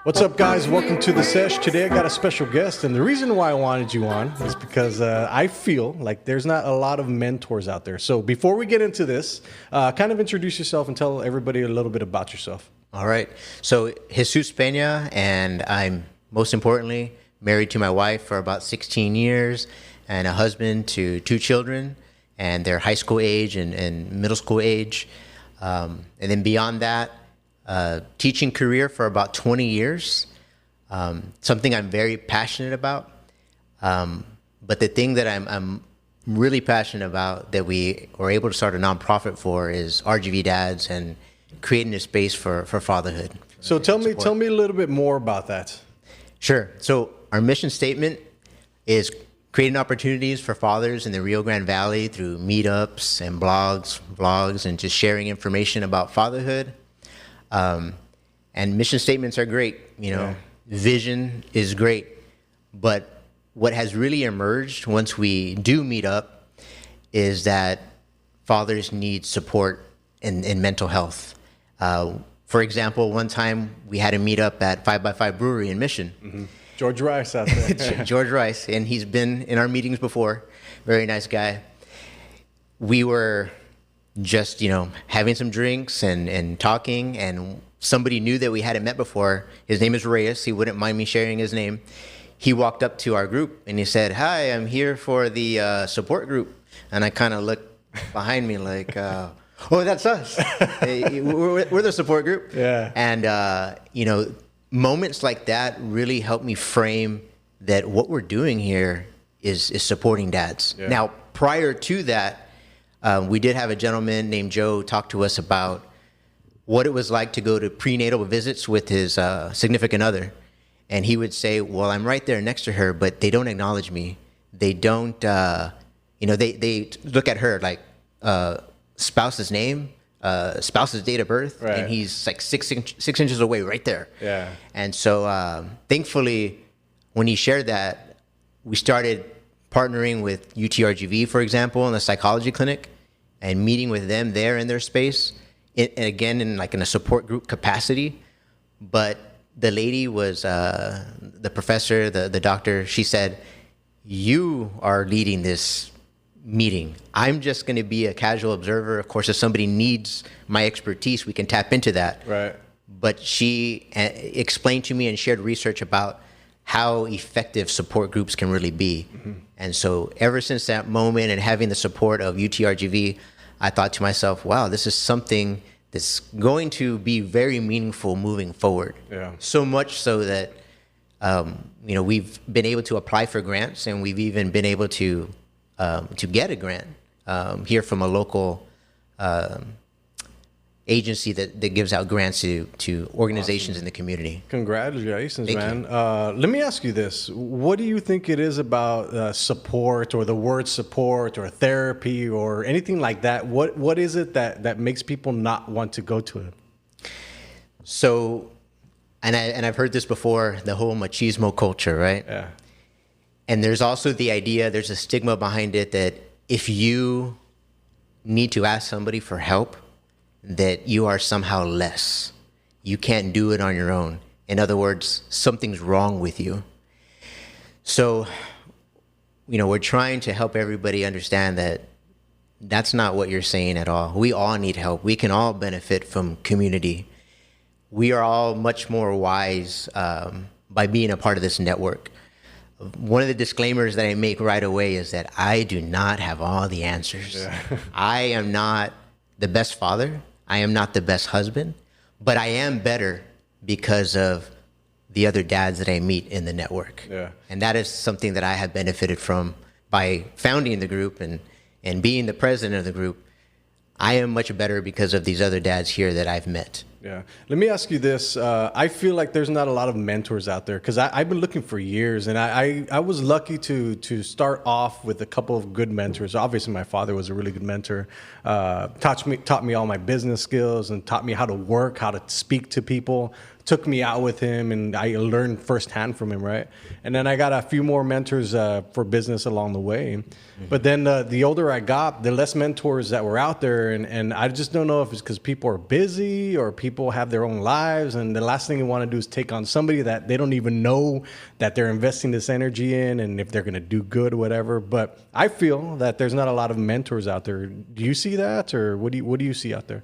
What's up, guys? Welcome to the Sesh. Today I got a special guest, and the reason why I wanted you on is because I feel like there's not a lot of mentors out there. So before we get into this, kind of introduce yourself and tell everybody a little bit about yourself. All right. So Jesus Peña, and I'm most importantly married to my wife for about 16 years and a husband to 2 children, and they're high school age and middle school age. And then beyond that, teaching career for about 20 years, something I'm very passionate about. But the thing that I'm really passionate about that we were able to start a nonprofit for is RGV DADS and creating a space for fatherhood. So tell me a little bit more about that. Sure. So our mission statement is creating opportunities for fathers in the Rio Grande Valley through meetups and blogs, vlogs, and just sharing information about fatherhood. And mission statements are great, Vision is great, but what has really emerged once we do meet up is that fathers need support in mental health. For example, one time we had a meetup at 5x5 Brewery in Mission. Mm-hmm. George Rice out there. George Rice, and he's been in our meetings before. Very nice guy. We were just, having some drinks and talking, and somebody knew that we hadn't met before. His name is Reyes. He wouldn't mind me sharing his name. He walked up to our group and he said, "Hi, I'm here for the support group." And I kind of looked behind me like, "Oh, that's us. Hey, we're the support group." Yeah. And, moments like that really help me frame that what we're doing here is supporting dads. Yeah. Now, prior to that, we did have a gentleman named Joe talk to us about what it was like to go to prenatal visits with his significant other. And he would say, "Well, I'm right there next to her, but they don't acknowledge me. They don't, they look at her like spouse's name, spouse's date of birth, right. And he's like 6 inches away right there." Yeah. And so thankfully, when he shared that, we started partnering with UTRGV, for example, in the psychology clinic, and meeting with them there in their space, again, in a support group capacity. But the lady was, the professor, the doctor, she said, "You are leading this meeting. I'm just going to be a casual observer. Of course, if somebody needs my expertise, we can tap into that." Right. But she explained to me and shared research about how effective support groups can really be. Mm-hmm. And so ever since that moment and having the support of UTRGV, I thought to myself, wow, this is something that's going to be very meaningful moving forward. Yeah. So much so that, we've been able to apply for grants, and we've even been able to get a grant here from a local agency that gives out grants to organizations awesome. In the community. Congratulations, Thank man. you. Let me ask you this. What do you think it is about support, or the word support, or therapy, or anything like that? What is it that makes people not want to go to it? So, and I've heard this before, the whole machismo culture, right? Yeah. And there's also the idea, there's a stigma behind it that if you need to ask somebody for help, that you are somehow less. You can't do it on your own. In other words, something's wrong with you. So, we're trying to help everybody understand that that's not what you're saying at all. We all need help. We can all benefit from community. We are all much more wise by being a part of this network. One of the disclaimers that I make right away is that I do not have all the answers. Yeah. I am not the best father. I am not the best husband, but I am better because of the other dads that I meet in the network. Yeah. And that is something that I have benefited from by founding the group and being the president of the group. I am much better because of these other dads here that I've met. Yeah. Let me ask you this. I feel like there's not a lot of mentors out there, because I've been looking for years, and I was lucky to start off with a couple of good mentors. Obviously, my father was a really good mentor. Taught me all my business skills and taught me how to work, how to speak to people, took me out with him, and I learned firsthand from him, right? And then I got a few more mentors for business along the way. But then the older I got, the less mentors that were out there, and I just don't know if it's because people are busy or people have their own lives, and the last thing they want to do is take on somebody that they don't even know that they're investing this energy in, and if they're going to do good or whatever. But I feel that there's not a lot of mentors out there. Do you see that, or what do you see out there?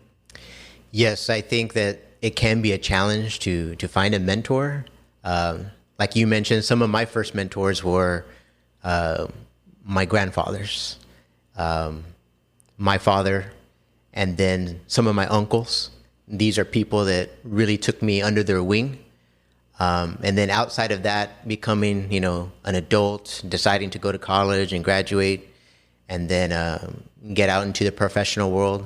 Yes, I think that it can be a challenge to find a mentor. Like you mentioned, some of my first mentors were my grandfathers, my father, and then some of my uncles. These are people that really took me under their wing. And then outside of that, becoming, an adult, deciding to go to college and graduate, and then get out into the professional world.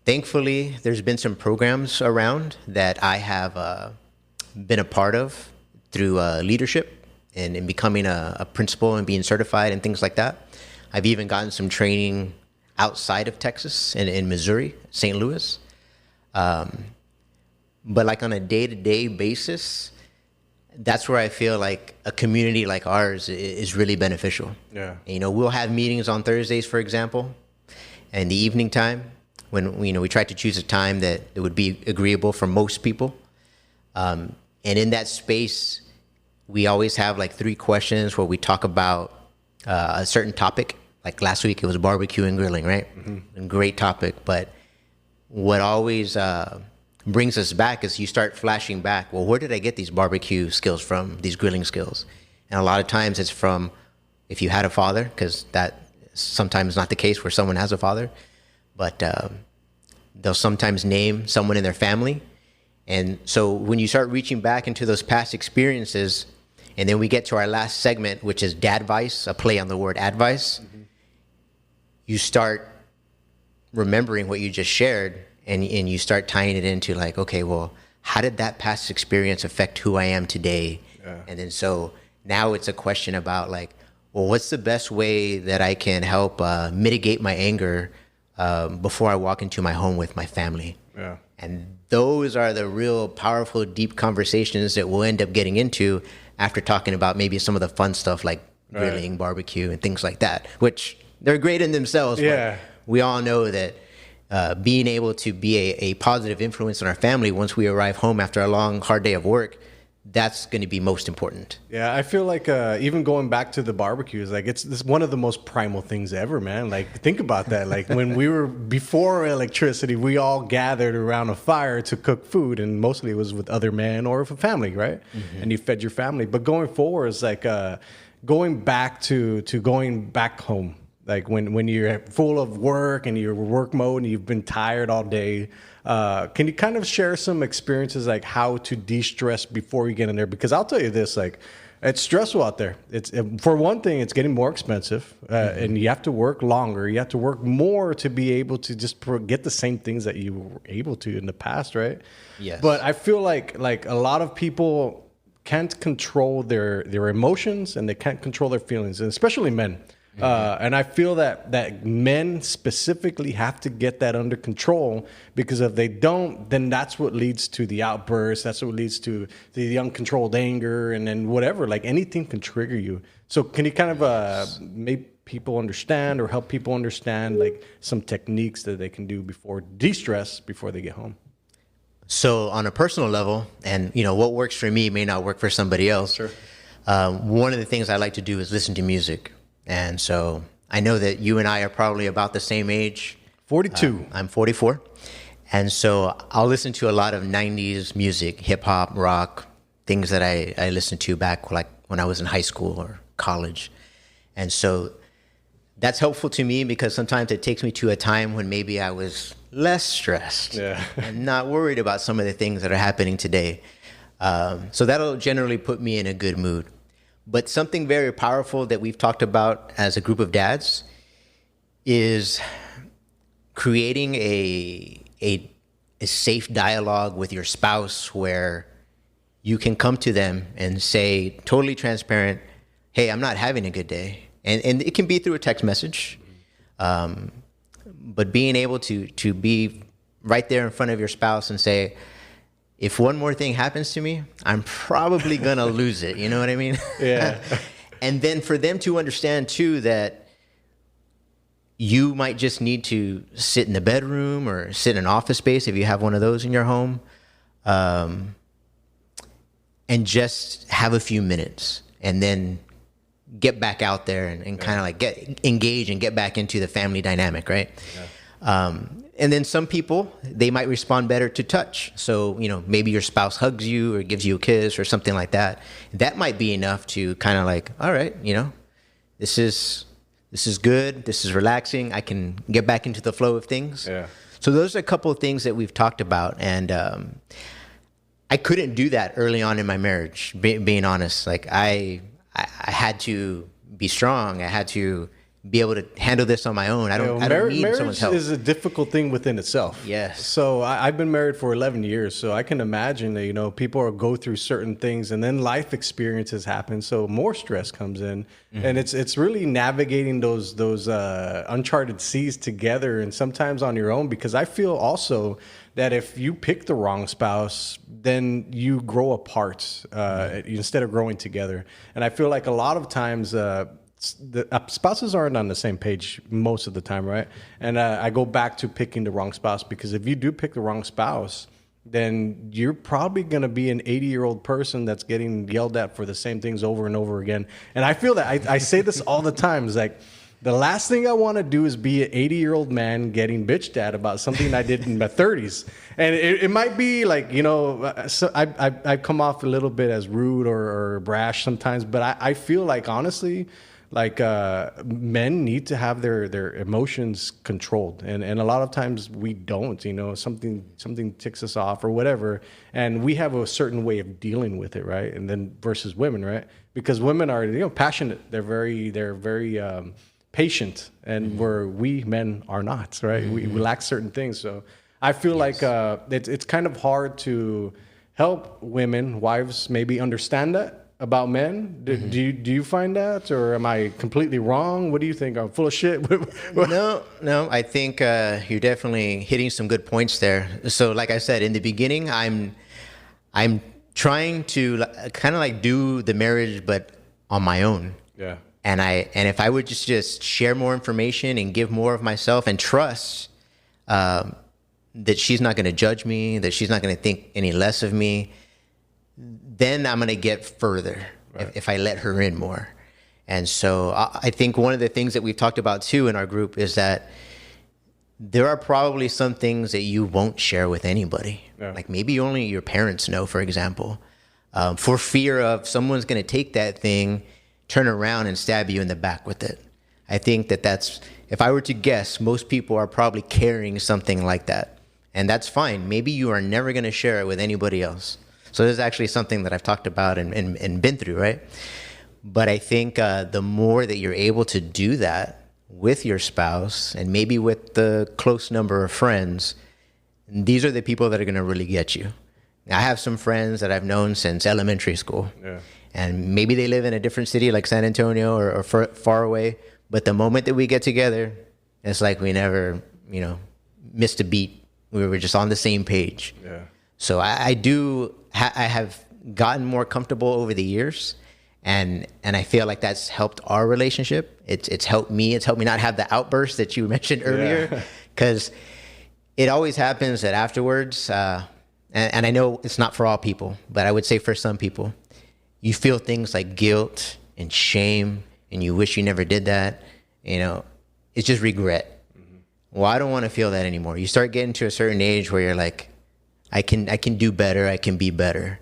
Thankfully, there's been some programs around that I have been a part of through leadership and in becoming a principal and being certified and things like that. I've even gotten some training outside of Texas and in Missouri, St. Louis. But like on a day-to-day basis, that's where I feel like a community like ours is really beneficial. Yeah. We'll have meetings on Thursdays, for example, in the evening time, when we try to choose a time that it would be agreeable for most people. And in that space, we always have like 3 questions where we talk about a certain topic. Like last week, it was barbecue and grilling, right? Mm-hmm. Great topic. But what always brings us back is you start flashing back. Well, where did I get these barbecue skills from, these grilling skills? And a lot of times it's from if you had a father, because that sometimes not the case where someone has a father. But they'll sometimes name someone in their family. And so when you start reaching back into those past experiences, and then we get to our last segment, which is dadvice, a play on the word advice, mm-hmm. you start remembering what you just shared, and you start tying it into like, okay, well, how did that past experience affect who I am today? Yeah. And then so now it's a question about like, well, what's the best way that I can help mitigate my anger before I walk into my home with my family? Yeah. And those are the real powerful, deep conversations that we'll end up getting into after talking about maybe some of the fun stuff like grilling, barbecue, and things like that, which they're great in themselves. Yeah. But we all know that being able to be a positive influence on our family once we arrive home after a long, hard day of work, that's going to be most important. Yeah, I feel like even going back to the barbecues, like it's one of the most primal things ever, man. Like think about that. Like when we were before electricity, we all gathered around a fire to cook food, and mostly it was with other men or with a family, right? Mm-hmm. And you fed your family. But going forward is like going back to going back home. Like when you're full of work and you're work mode and you've been tired all day, can you kind of share some experiences like how to de-stress before you get in there? Because I'll tell you this, like it's stressful out there. It's for one thing, it's getting more expensive, mm-hmm. and you have to work longer. You have to work more to be able to just get the same things that you were able to in the past, right? Yes. But I feel like a lot of people can't control their emotions, and they can't control their feelings, and especially men. Mm-hmm. And I feel that men specifically have to get that under control, because if they don't, then that's what leads to the outburst. That's what leads to the uncontrolled anger, and then whatever. Like anything can trigger you. So can you kind of make people understand or help people understand like some techniques that they can do before de-stress before they get home? So on a personal level, and what works for me may not work for somebody else. Sure. One of the things I like to do is listen to music. And so I know that you and I are probably about the same age. 42. I'm 44. And so I'll listen to a lot of 90s music, hip hop, rock, things that I listened to back like when I was in high school or college. And so that's helpful to me because sometimes it takes me to a time when maybe I was less stressed and not worried about some of the things that are happening today. So that'll generally put me in a good mood. But something very powerful that we've talked about as a group of dads is creating a safe dialogue with your spouse where you can come to them and say, totally transparent, hey, I'm not having a good day. And it can be through a text message. But being able to be right there in front of your spouse and say, if one more thing happens to me, I'm probably going to lose it. You know what I mean? Yeah. And then for them to understand too that you might just need to sit in the bedroom or sit in an office space if you have one of those in your home, and just have a few minutes and then get back out there and kind of like get engaged and get back into the family dynamic, right? Yeah. And then some people, they might respond better to touch. So, maybe your spouse hugs you or gives you a kiss or something like that. That might be enough to kind of like, all right, this is good. This is relaxing. I can get back into the flow of things. Yeah. So those are a couple of things that we've talked about. And I couldn't do that early on in my marriage, being honest. Like I had to be strong. I had to be able to handle this on my own. I don't need someone's help. Marriage is a difficult thing within itself. Yes. So I've been married for 11 years, so I can imagine that, people go through certain things and then life experiences happen. So more stress comes in, and it's really navigating those uncharted seas together and sometimes on your own, because I feel also that if you pick the wrong spouse, then you grow apart instead of growing together. And I feel like a lot of times, the spouses aren't on the same page most of the time, right? And I go back to picking the wrong spouse, because if you do pick the wrong spouse, then you're probably going to be an 80-year-old person that's getting yelled at for the same things over and over again. And I feel that I say this all the time. It's like, the last thing I want to do is be an 80-year-old man getting bitched at about something I did in my 30s. And it might be like, so I come off a little bit as rude or brash sometimes, but I feel like, honestly, like men need to have their emotions controlled, and a lot of times we don't. Something ticks us off or whatever, and we have a certain way of dealing with it, right? And then versus women, right? Because women are passionate. They're very patient, and where we men are not, right? We lack certain things. So I feel like it's kind of hard to help wives maybe understand that about men. Do you find that, or am I completely wrong? What do you think? I'm full of shit. No. I think you're definitely hitting some good points there. So, like I said in the beginning, I'm trying to kind of like do the marriage, but on my own. Yeah. And if I would just share more information and give more of myself and trust that she's not going to judge me, that she's not going to think any less of me, then I'm going to get further if I let her in more. And so I think one of the things that we've talked about too in our group is that there are probably some things that you won't share with anybody. Yeah. Like maybe only your parents know, for example, for fear of someone's going to take that thing, turn around and stab you in the back with it. I think that's, if I were to guess, most people are probably carrying something like that. And that's fine. Maybe you are never going to share it with anybody else. So this is actually something that I've talked about and been through, right? But I think the more that you're able to do that with your spouse and maybe with the close number of friends, these are the people that are going to really get you. I have some friends that I've known since elementary school. Yeah. And maybe they live in a different city like San Antonio or far away. But the moment that we get together, it's like we never, missed a beat. We were just on the same page. Yeah. So I have gotten more comfortable over the years, and I feel like that's helped our relationship. It's helped me. It's helped me not have the outburst that you mentioned earlier, because it always happens that afterwards, and I know it's not for all people, but I would say for some people, you feel things like guilt and shame, and you wish you never did that. It's just regret. Well, I don't want to feel that anymore. You start getting to a certain age where you're like, I can do better. I can be better.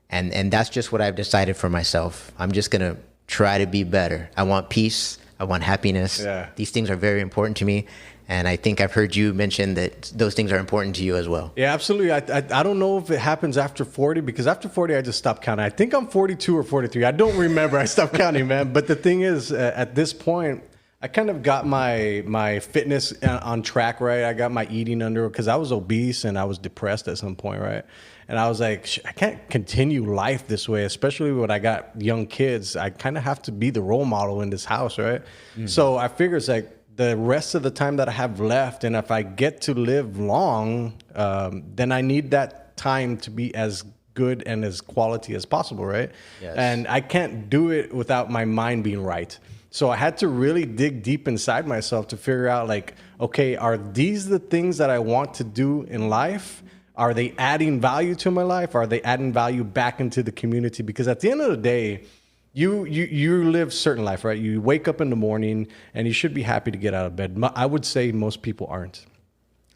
And that's just what I've decided for myself. I'm just going to try to be better. I want peace. I want happiness. Yeah. These things are very important to me. And I think I've heard you mention that those things are important to you as well. Yeah, absolutely. I don't know if it happens after 40, because after 40, I just stopped counting. I think I'm 42 or 43. I don't remember. I stopped counting, man. But the thing is, at this point, I kind of got my fitness on track, right? I got my eating under, because I was obese and I was depressed at some point, right? And I was like, I can't continue life this way, especially when I got young kids. I kind of have to be the role model in this house, right? Mm-hmm. So I figure it's like the rest of the time that I have left, and if I get to live long, then I need that time to be as good and as quality as possible, right? Yes. And I can't do it without my mind being right. So I had to really dig deep inside myself to figure out, like, okay, are these the things that I want to do in life? Are they adding value to my life? Are they adding value back into the community? Because at the end of the day, you live certain life, right? You wake up in the morning and you should be happy to get out of bed. I would say most people aren't.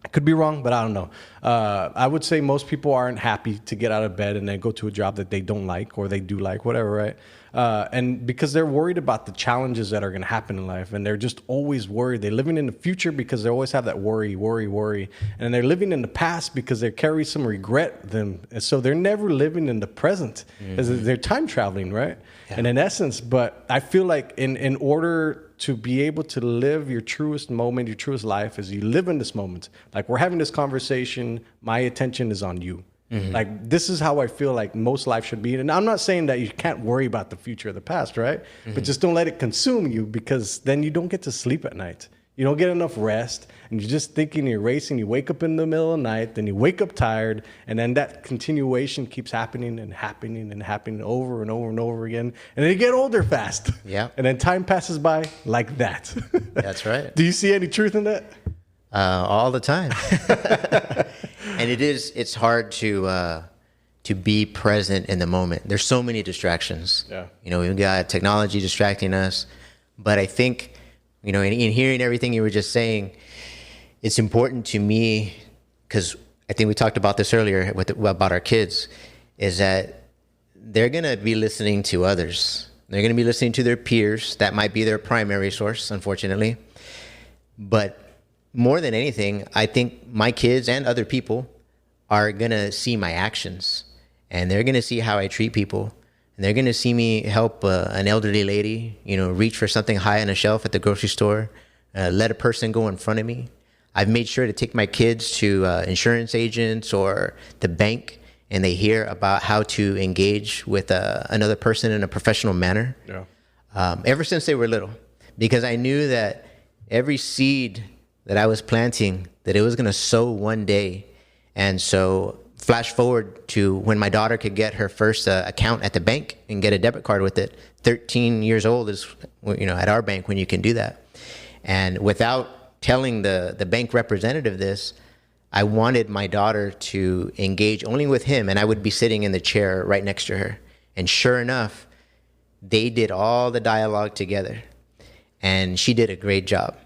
I could be wrong, but I don't know. I would say most people aren't happy to get out of bed and then go to a job that they don't like or they do like, whatever, right? And because they're worried about the challenges that are going to happen in life, and they're just always worried. They're living in the future because they always have that worry, and they're living in the past because they carry some regret them. And so they're never living in the present. Mm-hmm. They're time traveling, right? Yeah. And in essence, but I feel like in order to be able to live your truest moment, your truest life, is you live in this moment. Like, we're having this conversation, my attention is on you. Mm-hmm. Like, this is how I feel like most life should be. And I'm not saying that you can't worry about the future or the past, right? Mm-hmm. But just don't let it consume you, because then you don't get to sleep at night. You don't get enough rest, and you're just thinking, you're racing. You wake up in the middle of the night, then you wake up tired, and then that continuation keeps happening and happening and happening over and over and over again. And then you get older fast. Yeah. And then time passes by like that. That's right. Do you see any truth in that? All the time. And it's hard to be present in the moment. There's so many distractions. Yeah. You know, we've got technology distracting us, but I think, you know, in hearing everything you were just saying, it's important to me, because I think we talked about this earlier about our kids, is that they're going to be listening to others. They're going to be listening to their peers. That might be their primary source, unfortunately. But more than anything, I think my kids and other people are going to see my actions, and they're going to see how I treat people. And they're going to see me help an elderly lady, you know, reach for something high on a shelf at the grocery store, let a person go in front of me. I've made sure to take my kids to insurance agents or the bank, and they hear about how to engage with another person in a professional manner. Yeah. Ever since they were little, because I knew that every seed that I was planting, that it was going to sow one day. And so flash forward to when my daughter could get her first account at the bank and get a debit card with it. 13 years old is, you know, at our bank when you can do that. And without telling the bank representative this, I wanted my daughter to engage only with him, and I would be sitting in the chair right next to her. And sure enough, they did all the dialogue together, and she did a great job.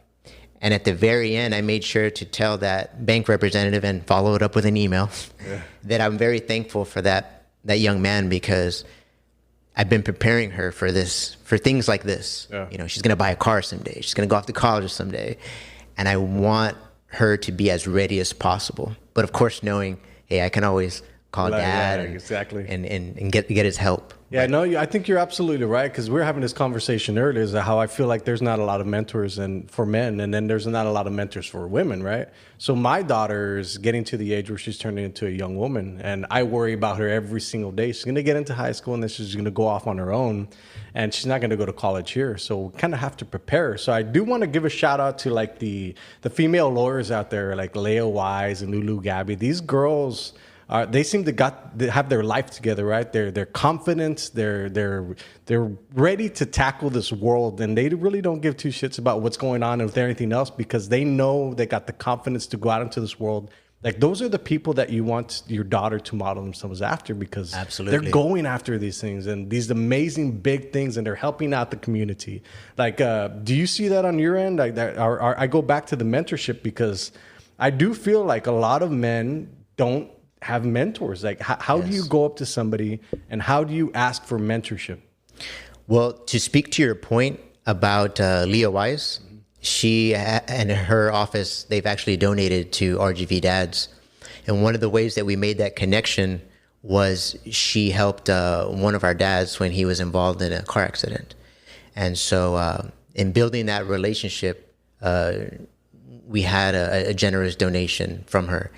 And at the very end, I made sure to tell that bank representative and follow it up with an email that I'm very thankful for that young man, because I've been preparing her for things like this. Yeah. You know, she's going to buy a car someday. She's going to go off to college someday. And I want her to be as ready as possible. But of course, knowing, hey, I can always call dad and get his help. Yeah, no, I think you're absolutely right, because we were having this conversation earlier, is how I feel like there's not a lot of mentors for men, and then there's not a lot of mentors for women, right? So my daughter's getting to the age where she's turning into a young woman, and I worry about her every single day. She's going to get into high school, and then she's going to go off on her own, and she's not going to go to college here. So we kind of have to prepare her. So I do want to give a shout out to like the female lawyers out there, like Leah Wise and Lulu Gabby. These girls, they seem to have their life together, right? They're confident. They're ready to tackle this world, and they really don't give two shits about what's going on with anything else, because they know they got the confidence to go out into this world. Like, those are the people that you want your daughter to model themselves after, because Absolutely. They're going after these things and these amazing big things, and they're helping out the community. Like, do you see that on your end? Like, I go back to the mentorship, because I do feel like a lot of men don't have mentors. Like, how do you go up to somebody, and how do you ask for mentorship? Well, to speak to your point about Leah Wise, she and her office, they've actually donated to RGV DADS. And one of the ways that we made that connection was she helped one of our dads when he was involved in a car accident. And so in building that relationship, we had a generous donation from her.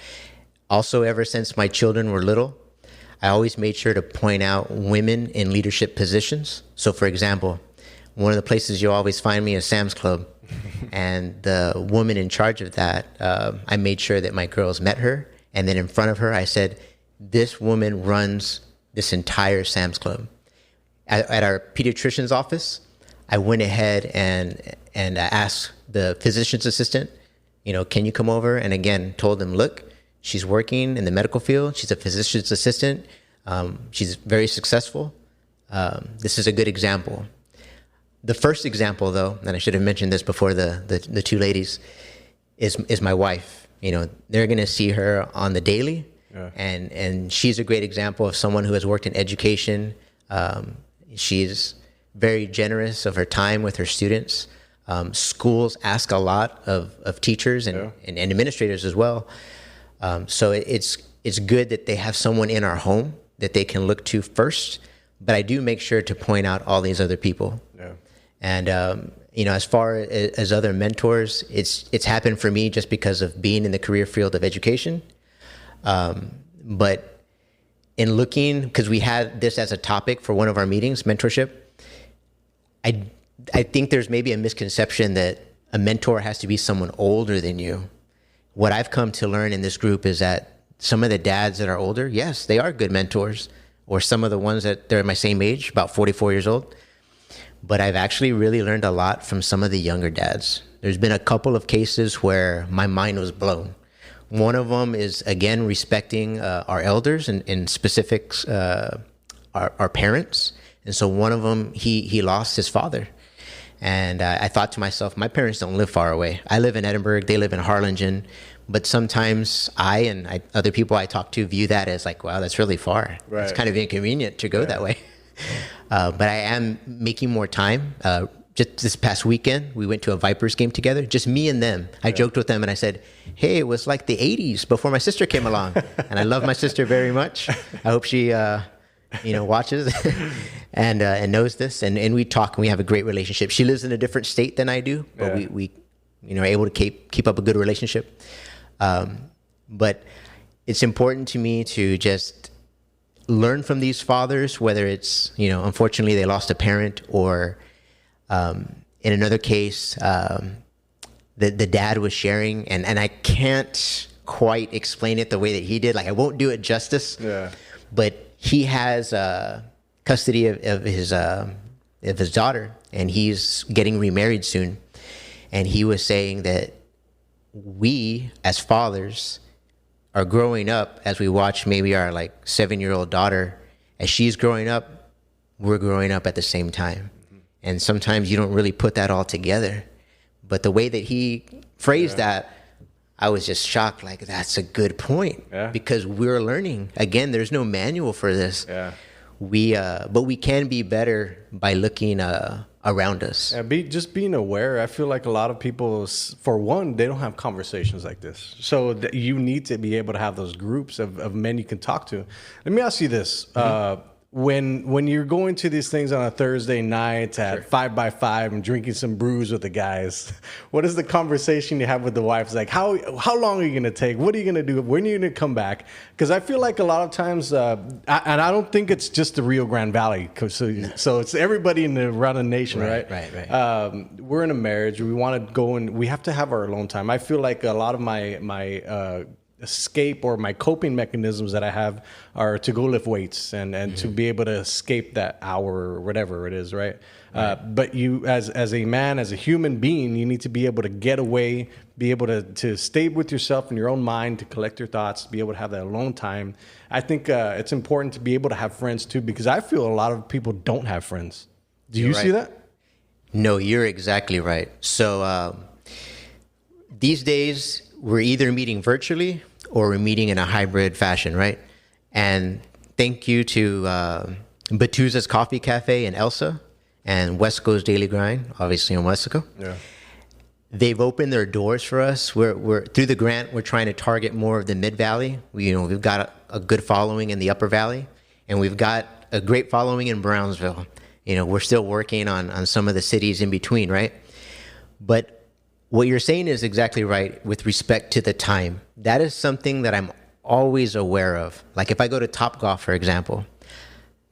Also, ever since my children were little, I always made sure to point out women in leadership positions. So, for example, one of the places you'll always find me is Sam's Club. And the woman in charge of that, I made sure that my girls met her. And then in front of her, I said, this woman runs this entire Sam's Club. At our pediatrician's office, I went ahead and asked the physician's assistant, can you come over? And again, told them, look, she's working in the medical field. She's a physician's assistant. She's very successful. This is a good example. The first example, though, and I should have mentioned this before the two ladies, is my wife. They're going to see her on the daily, and she's a great example of someone who has worked in education. She's very generous of her time with her students. Schools ask a lot of teachers and administrators as well. So it's good that they have someone in our home that they can look to first. But I do make sure to point out all these other people. Yeah. And as far as other mentors, it's happened for me just because of being in the career field of education. But in looking, because we had this as a topic for one of our meetings, mentorship, I think there's maybe a misconception that a mentor has to be someone older than you. What I've come to learn in this group is that some of the dads that are older, yes, they are good mentors, or some of the ones that they're my same age, about 44 years old. But I've actually really learned a lot from some of the younger dads. There's been a couple of cases where my mind was blown. One of them is, again, respecting our elders, and in specifics, our parents. And so one of them, he lost his father. And I thought to myself, my parents don't live far away. I live in Edinburgh. They live in Harlingen. But sometimes other people I talk to view that as like, wow, that's really far. Right. It's kind of inconvenient to go that way. But I am making more time. Just this past weekend, we went to a Vipers game together, just me and them. I joked with them and I said, hey, it was like the 80s before my sister came along. And I love my sister very much. I hope she watches and knows this. And we talk and we have a great relationship. She lives in a different state than I do, but we are able to keep up a good relationship. But it's important to me to just learn from these fathers, whether it's, unfortunately they lost a parent, or in another case, the dad was sharing, and I can't quite explain it the way that he did. Like, I won't do it justice, but he has custody of his daughter, and he's getting remarried soon. And he was saying that we, as fathers, are growing up as we watch maybe our 7-year-old daughter. As she's growing up, we're growing up at the same time. And sometimes you don't really put that all together. But the way that he phrased that, I was just shocked. Like, that's a good point. Because we're learning. Again, there's no manual for this. But we can be better by looking around us. Just being aware. I feel like a lot of people, for one, they don't have conversations like this. So you need to be able to have those groups of men you can talk to. Let me ask you this. When you're going to these things on a Thursday night at 5 by 5 and drinking some brews with the guys, what is the conversation you have with the wife? It's like, how long are you going to take? What are you going to do? When are you going to come back? Because I feel like a lot of times, and I don't think it's just the Rio Grande Valley, so it's everybody around the nation, right? Right. We're in a marriage. We want to go and we have to have our alone time. I feel like a lot of my escape or my coping mechanisms that I have are to go lift weights and to be able to escape that hour or whatever it is, right? But you, as a man, as a human being, you need to be able to get away, be able to stay with yourself in your own mind, to collect your thoughts, to be able to have that alone time. I think it's important to be able to have friends too, because I feel a lot of people don't have friends. Do you see that? No, you're exactly right. So these days, we're either meeting virtually or we're meeting in a hybrid fashion, right? And thank you to Batuza's Coffee Cafe and Elsa and Wesco's Daily Grind, obviously in Wesco. They've opened their doors for us. We're through the grant, we're trying to target more of the Mid Valley. We've got a good following in the Upper Valley, and we've got a great following in Brownsville. We're still working on some of the cities in between, right? But what you're saying is exactly right with respect to the time. That is something that I'm always aware of. Like if I go to Topgolf, for example,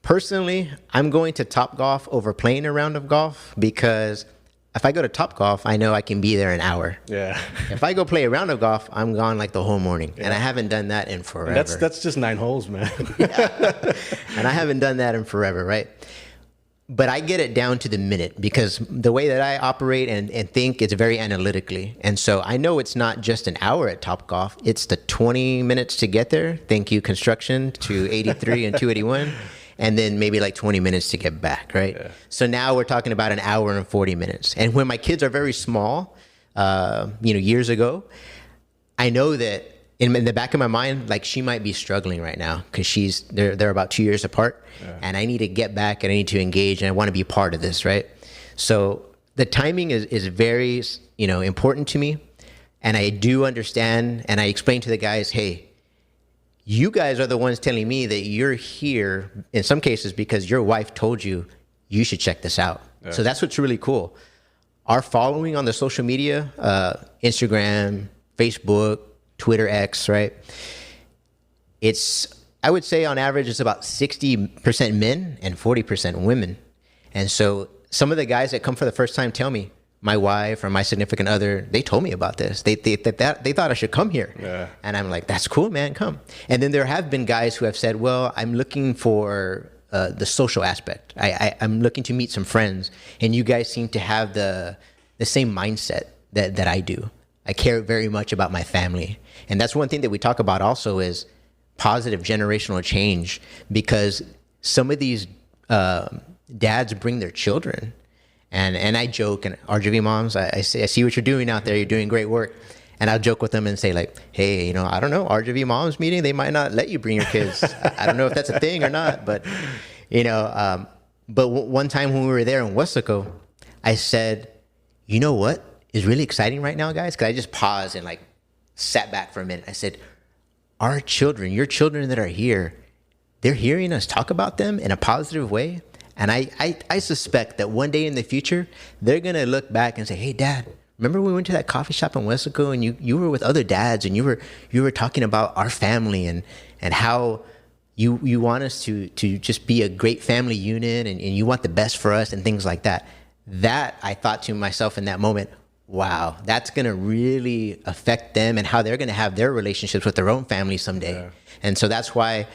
personally, I'm going to Topgolf over playing a round of golf because if I go to Topgolf, I know I can be there an hour. Yeah. If I go play a round of golf, I'm gone like the whole morning. Yeah. And I haven't done that in forever. That's just 9 holes, man. Yeah. And I haven't done that in forever, right? But I get it down to the minute because the way that I operate and think, it's very analytically. And so I know it's not just an hour at Topgolf. It's the 20 minutes to get there. Thank you, construction, to 83 and 281. And then maybe like 20 minutes to get back, right? Yeah. So now we're talking about an hour and 40 minutes. And when my kids are very small, years ago, I know that in the back of my mind, like she might be struggling right now because they're about 2 years apart, and I need to get back and I need to engage and I want to be part of this, right? So the timing is very, important to me, and I do understand, and I explain to the guys, hey, you guys are the ones telling me that you're here in some cases because your wife told you should check this out. Yeah. So that's what's really cool. Our following on the social media, Instagram, Facebook, Twitter X, right? I would say on average, it's about 60% men and 40% women. And so some of the guys that come for the first time tell me, my wife or my significant other, they told me about this. They thought I should come here. Yeah. And I'm like, that's cool, man, come. And then there have been guys who have said, well, I'm looking for the social aspect. I'm looking to meet some friends. And you guys seem to have the same mindset that I do. I care very much about my family. And that's one thing that we talk about also is positive generational change, because some of these dads bring their children. And I joke, and RGV moms, I see what you're doing out there. You're doing great work. And I'll joke with them and say like, hey, I don't know, RGV moms meeting, they might not let you bring your kids. I don't know if that's a thing or not, but, but one time when we were there in Wesco, I said, you know what is really exciting right now, guys? Because I just paused and like sat back for a minute. I said, our children, your children that are here, they're hearing us talk about them in a positive way. And I suspect that one day in the future, they're going to look back and say, hey, Dad, remember we went to that coffee shop in Wesco and you were with other dads and you were talking about our family and how you want us to just be a great family unit and you want the best for us and things like that. That I thought to myself in that moment, wow, that's going to really affect them and how they're going to have their relationships with their own family someday. Yeah. And so that's why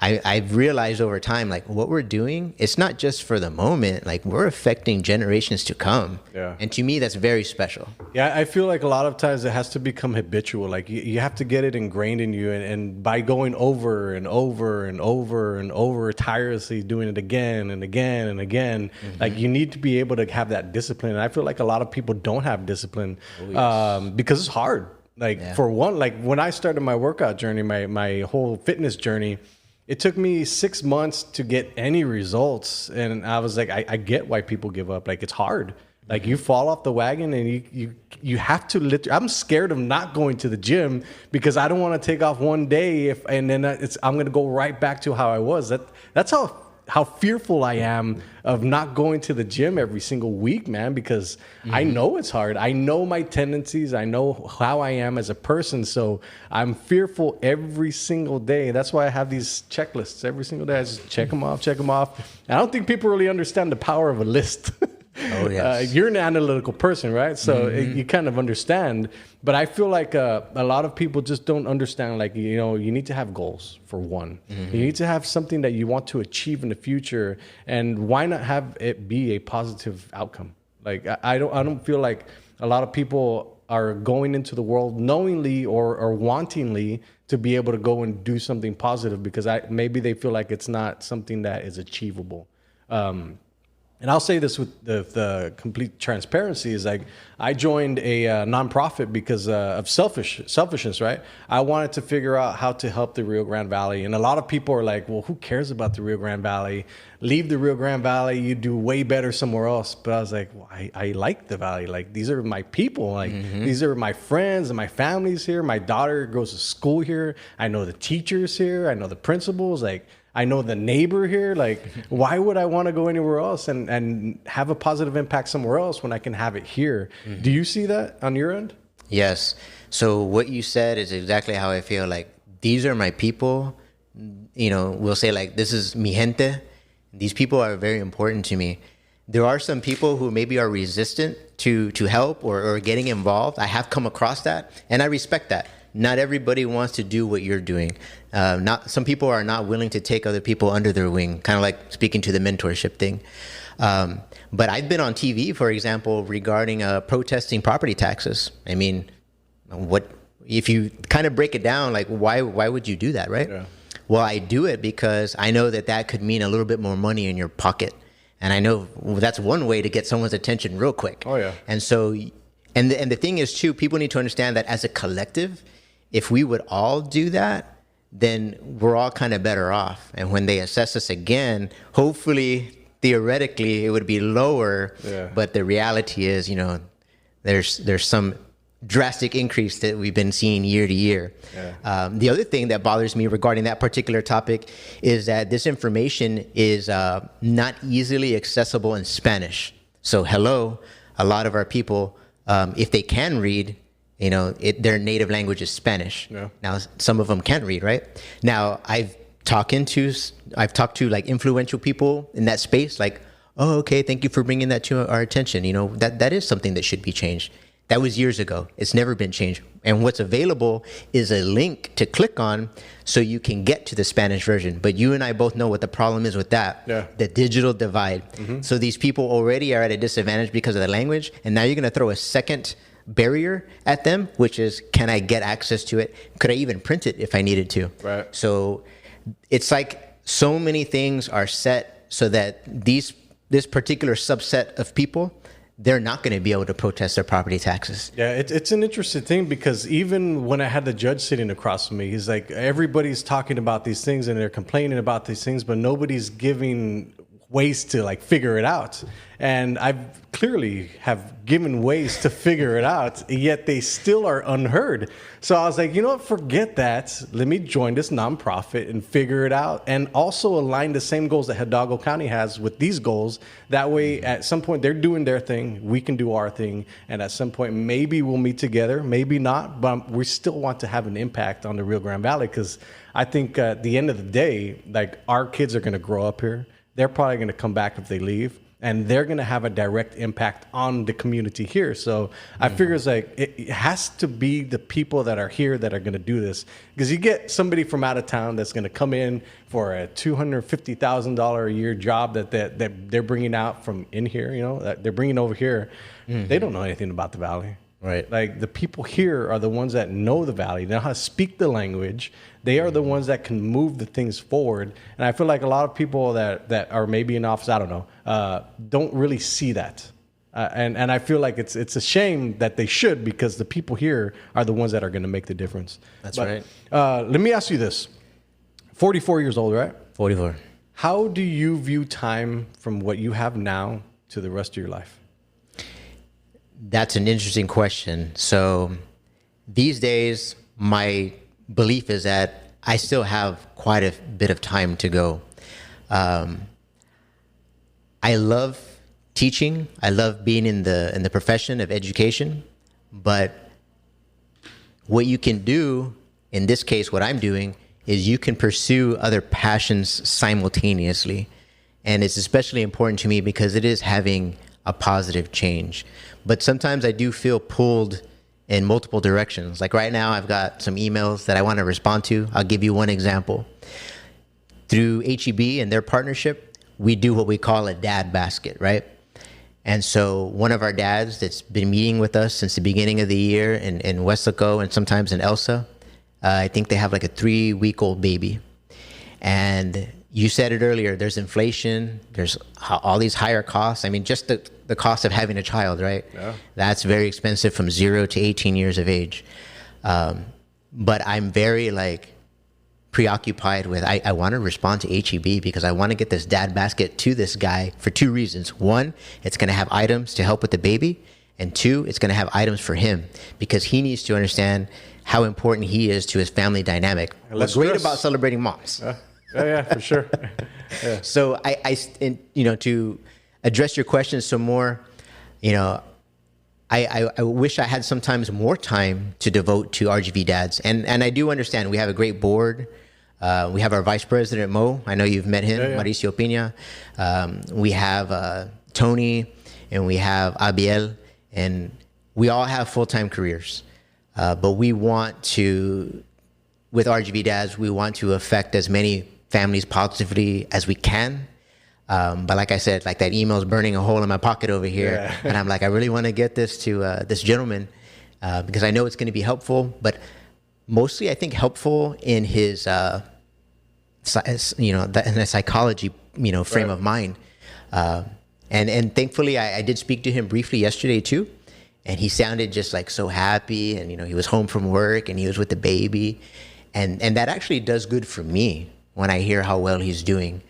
I've realized over time, like what we're doing, it's not just for the moment, like we're affecting generations to come. Yeah. And to me, that's very special. Yeah, I feel like a lot of times it has to become habitual. Like you have to get it ingrained in you. And by going over and over and over and over, tirelessly doing it again and again and again, like you need to be able to have that discipline. And I feel like a lot of people don't have discipline because it's hard. Like for one, like when I started my workout journey, my whole fitness journey, it took me 6 months to get any results. And I was like, I get why people give up. Like, it's hard. Like, you fall off the wagon and you have to I'm scared of not going to the gym because I don't want to take off one day and then I'm going to go right back to how I was. That's how fearful I am of not going to the gym every single week, man, because I know it's hard. I know my tendencies. I know how I am as a person. So I'm fearful every single day. That's why I have these checklists every single day. I just check them off. And I don't think people really understand the power of a list. Oh, yes. You're an analytical person, right? So you kind of understand. But I feel like a lot of people just don't understand, like, you need to have goals, for one. You need to have something that you want to achieve in the future. And why not have it be a positive outcome? Like, I don't feel like a lot of people are going into the world knowingly or wantingly to be able to go and do something positive because maybe they feel like it's not something that is achievable. And I'll say this with the complete transparency is like I joined a nonprofit because of selfishness, right? I wanted to figure out how to help the Rio Grande Valley. And a lot of people are like, well, who cares about the Rio Grande Valley? Leave the Rio Grande Valley. You do way better somewhere else. But I was like, well, I like the valley. Like, these are my people. Like, these are my friends and my family's here. My daughter goes to school here. I know the teachers here. I know the principals. Like, I know the neighbor here. Like, why would I want to go anywhere else and have a positive impact somewhere else when I can have it here? Do you see that on your end? Yes. So what you said is exactly how I feel. Like, these are my people. We'll say like, this is mi gente. These people are very important to me. there are some people who maybe are resistant to help or getting involved. I have come across that, and I respect that. Not everybody wants to do what you're doing. Some people are not willing to take other people under their wing, kind of like speaking to the mentorship thing. But I've been on TV, for example, regarding protesting property taxes. I mean, what if you kind of break it down? Like, why would you do that, right? Yeah. Well, I do it because I know that could mean a little bit more money in your pocket. And I know that's one way to get someone's attention real quick. Oh, yeah. And so, and the thing is, too, people need to understand that as a collective, if we would all do that, then we're all kind of better off. And when they assess us again, hopefully, theoretically, it would be lower. Yeah. But the reality is, you know, there's some drastic increase that we've been seeing year to year. Yeah. The other thing that bothers me regarding that particular topic is that this information is not easily accessible in Spanish. So a lot of our people, if they can read, you know, their native language is Spanish. Yeah. Now, some of them can't read, right? Now, I've talked to like influential people in that space, like, oh, okay, thank you for bringing that to our attention. You know, that is something that should be changed. That was years ago. It's never been changed. And what's available is a link to click on so you can get to the Spanish version. But you and I both know what the problem is with that, the digital divide. Mm-hmm. So these people already are at a disadvantage because of the language. And now you're going to throw a second barrier at them, which is, can I get access to it? Could I even print it if I needed to? Right. So it's like so many things are set so that this particular subset of people, they're not going to be able to protest their property taxes. Yeah, it's an interesting thing because even when I had the judge sitting across from me, he's like, everybody's talking about these things and they're complaining about these things, but nobody's giving ways to like figure it out. And I clearly have given ways to figure it out, yet they still are unheard. So I was like, you know what, forget that. Let me join this nonprofit and figure it out, and also align the same goals that Hidalgo County has with these goals. That way, at some point, they're doing their thing, we can do our thing, and at some point, maybe we'll meet together, maybe not, but we still want to have an impact on the Rio Grande Valley, because I think at the end of the day, like, our kids are going to grow up here. They're probably going to come back if they leave, and they're going to have a direct impact on the community here. So I figure it's like it has to be the people that are here that are going to do this, because you get somebody from out of town that's going to come in for a $250,000 a year job that they're bringing out from in here, you know, that they're bringing over here. Mm-hmm. They don't know anything about the valley. Right. Like, the people here are the ones that know the valley, they know how to speak the language. They are the ones that can move the things forward. And I feel like a lot of people that are maybe in office, I don't know, don't really see that. And I feel like it's a shame that they should, because the people here are the ones that are going to make the difference. That's right. Let me ask you this. 44 years old, right? 44. How do you view time from what you have now to the rest of your life? That's an interesting question. So these days, my belief is that I still have quite a bit of time to go. I love teaching. I love being in the profession of education. But what you can do, in this case, what I'm doing, is you can pursue other passions simultaneously. And it's especially important to me because it is having a positive change. But sometimes I do feel pulled in multiple directions. Like right now, I've got some emails that I want to respond to. I'll give you one example. Through HEB and their partnership, we do what we call a dad basket, right? And so one of our dads that's been meeting with us since the beginning of the year in Weslaco and sometimes in Elsa, I think they have like a 3-week-old baby. And you said it earlier, there's inflation, there's all these higher costs. I mean, just the cost of having a child, right? Yeah. That's very expensive from 0 to 18 years of age. But I'm very preoccupied with, I want to respond to HEB because I want to get this dad basket to this guy for 2 reasons. 1, it's going to have items to help with the baby. And 2, it's going to have items for him because he needs to understand how important he is to his family dynamic. What's great about celebrating moms. Yeah, for sure. Yeah. So I to address your question some more, I wish I had sometimes more time to devote to RGV DADS. And I do understand we have a great board. We have our vice president, Mo. I know you've met him, Mauricio Peña. We have Tony, and we have Abiel, and we all have full-time careers. But we want to, with RGV DADS, we want to affect as many families positively as we can. But like I said, like that email is burning a hole in my pocket over here. Yeah. And I'm like, I really want to get this to this gentleman because I know it's going to be helpful, but mostly I think helpful in his, in a psychology, frame of mind. And thankfully I did speak to him briefly yesterday too. And he sounded just like so happy, and he was home from work and he was with the baby, and that actually does good for me when I hear how well he's doing.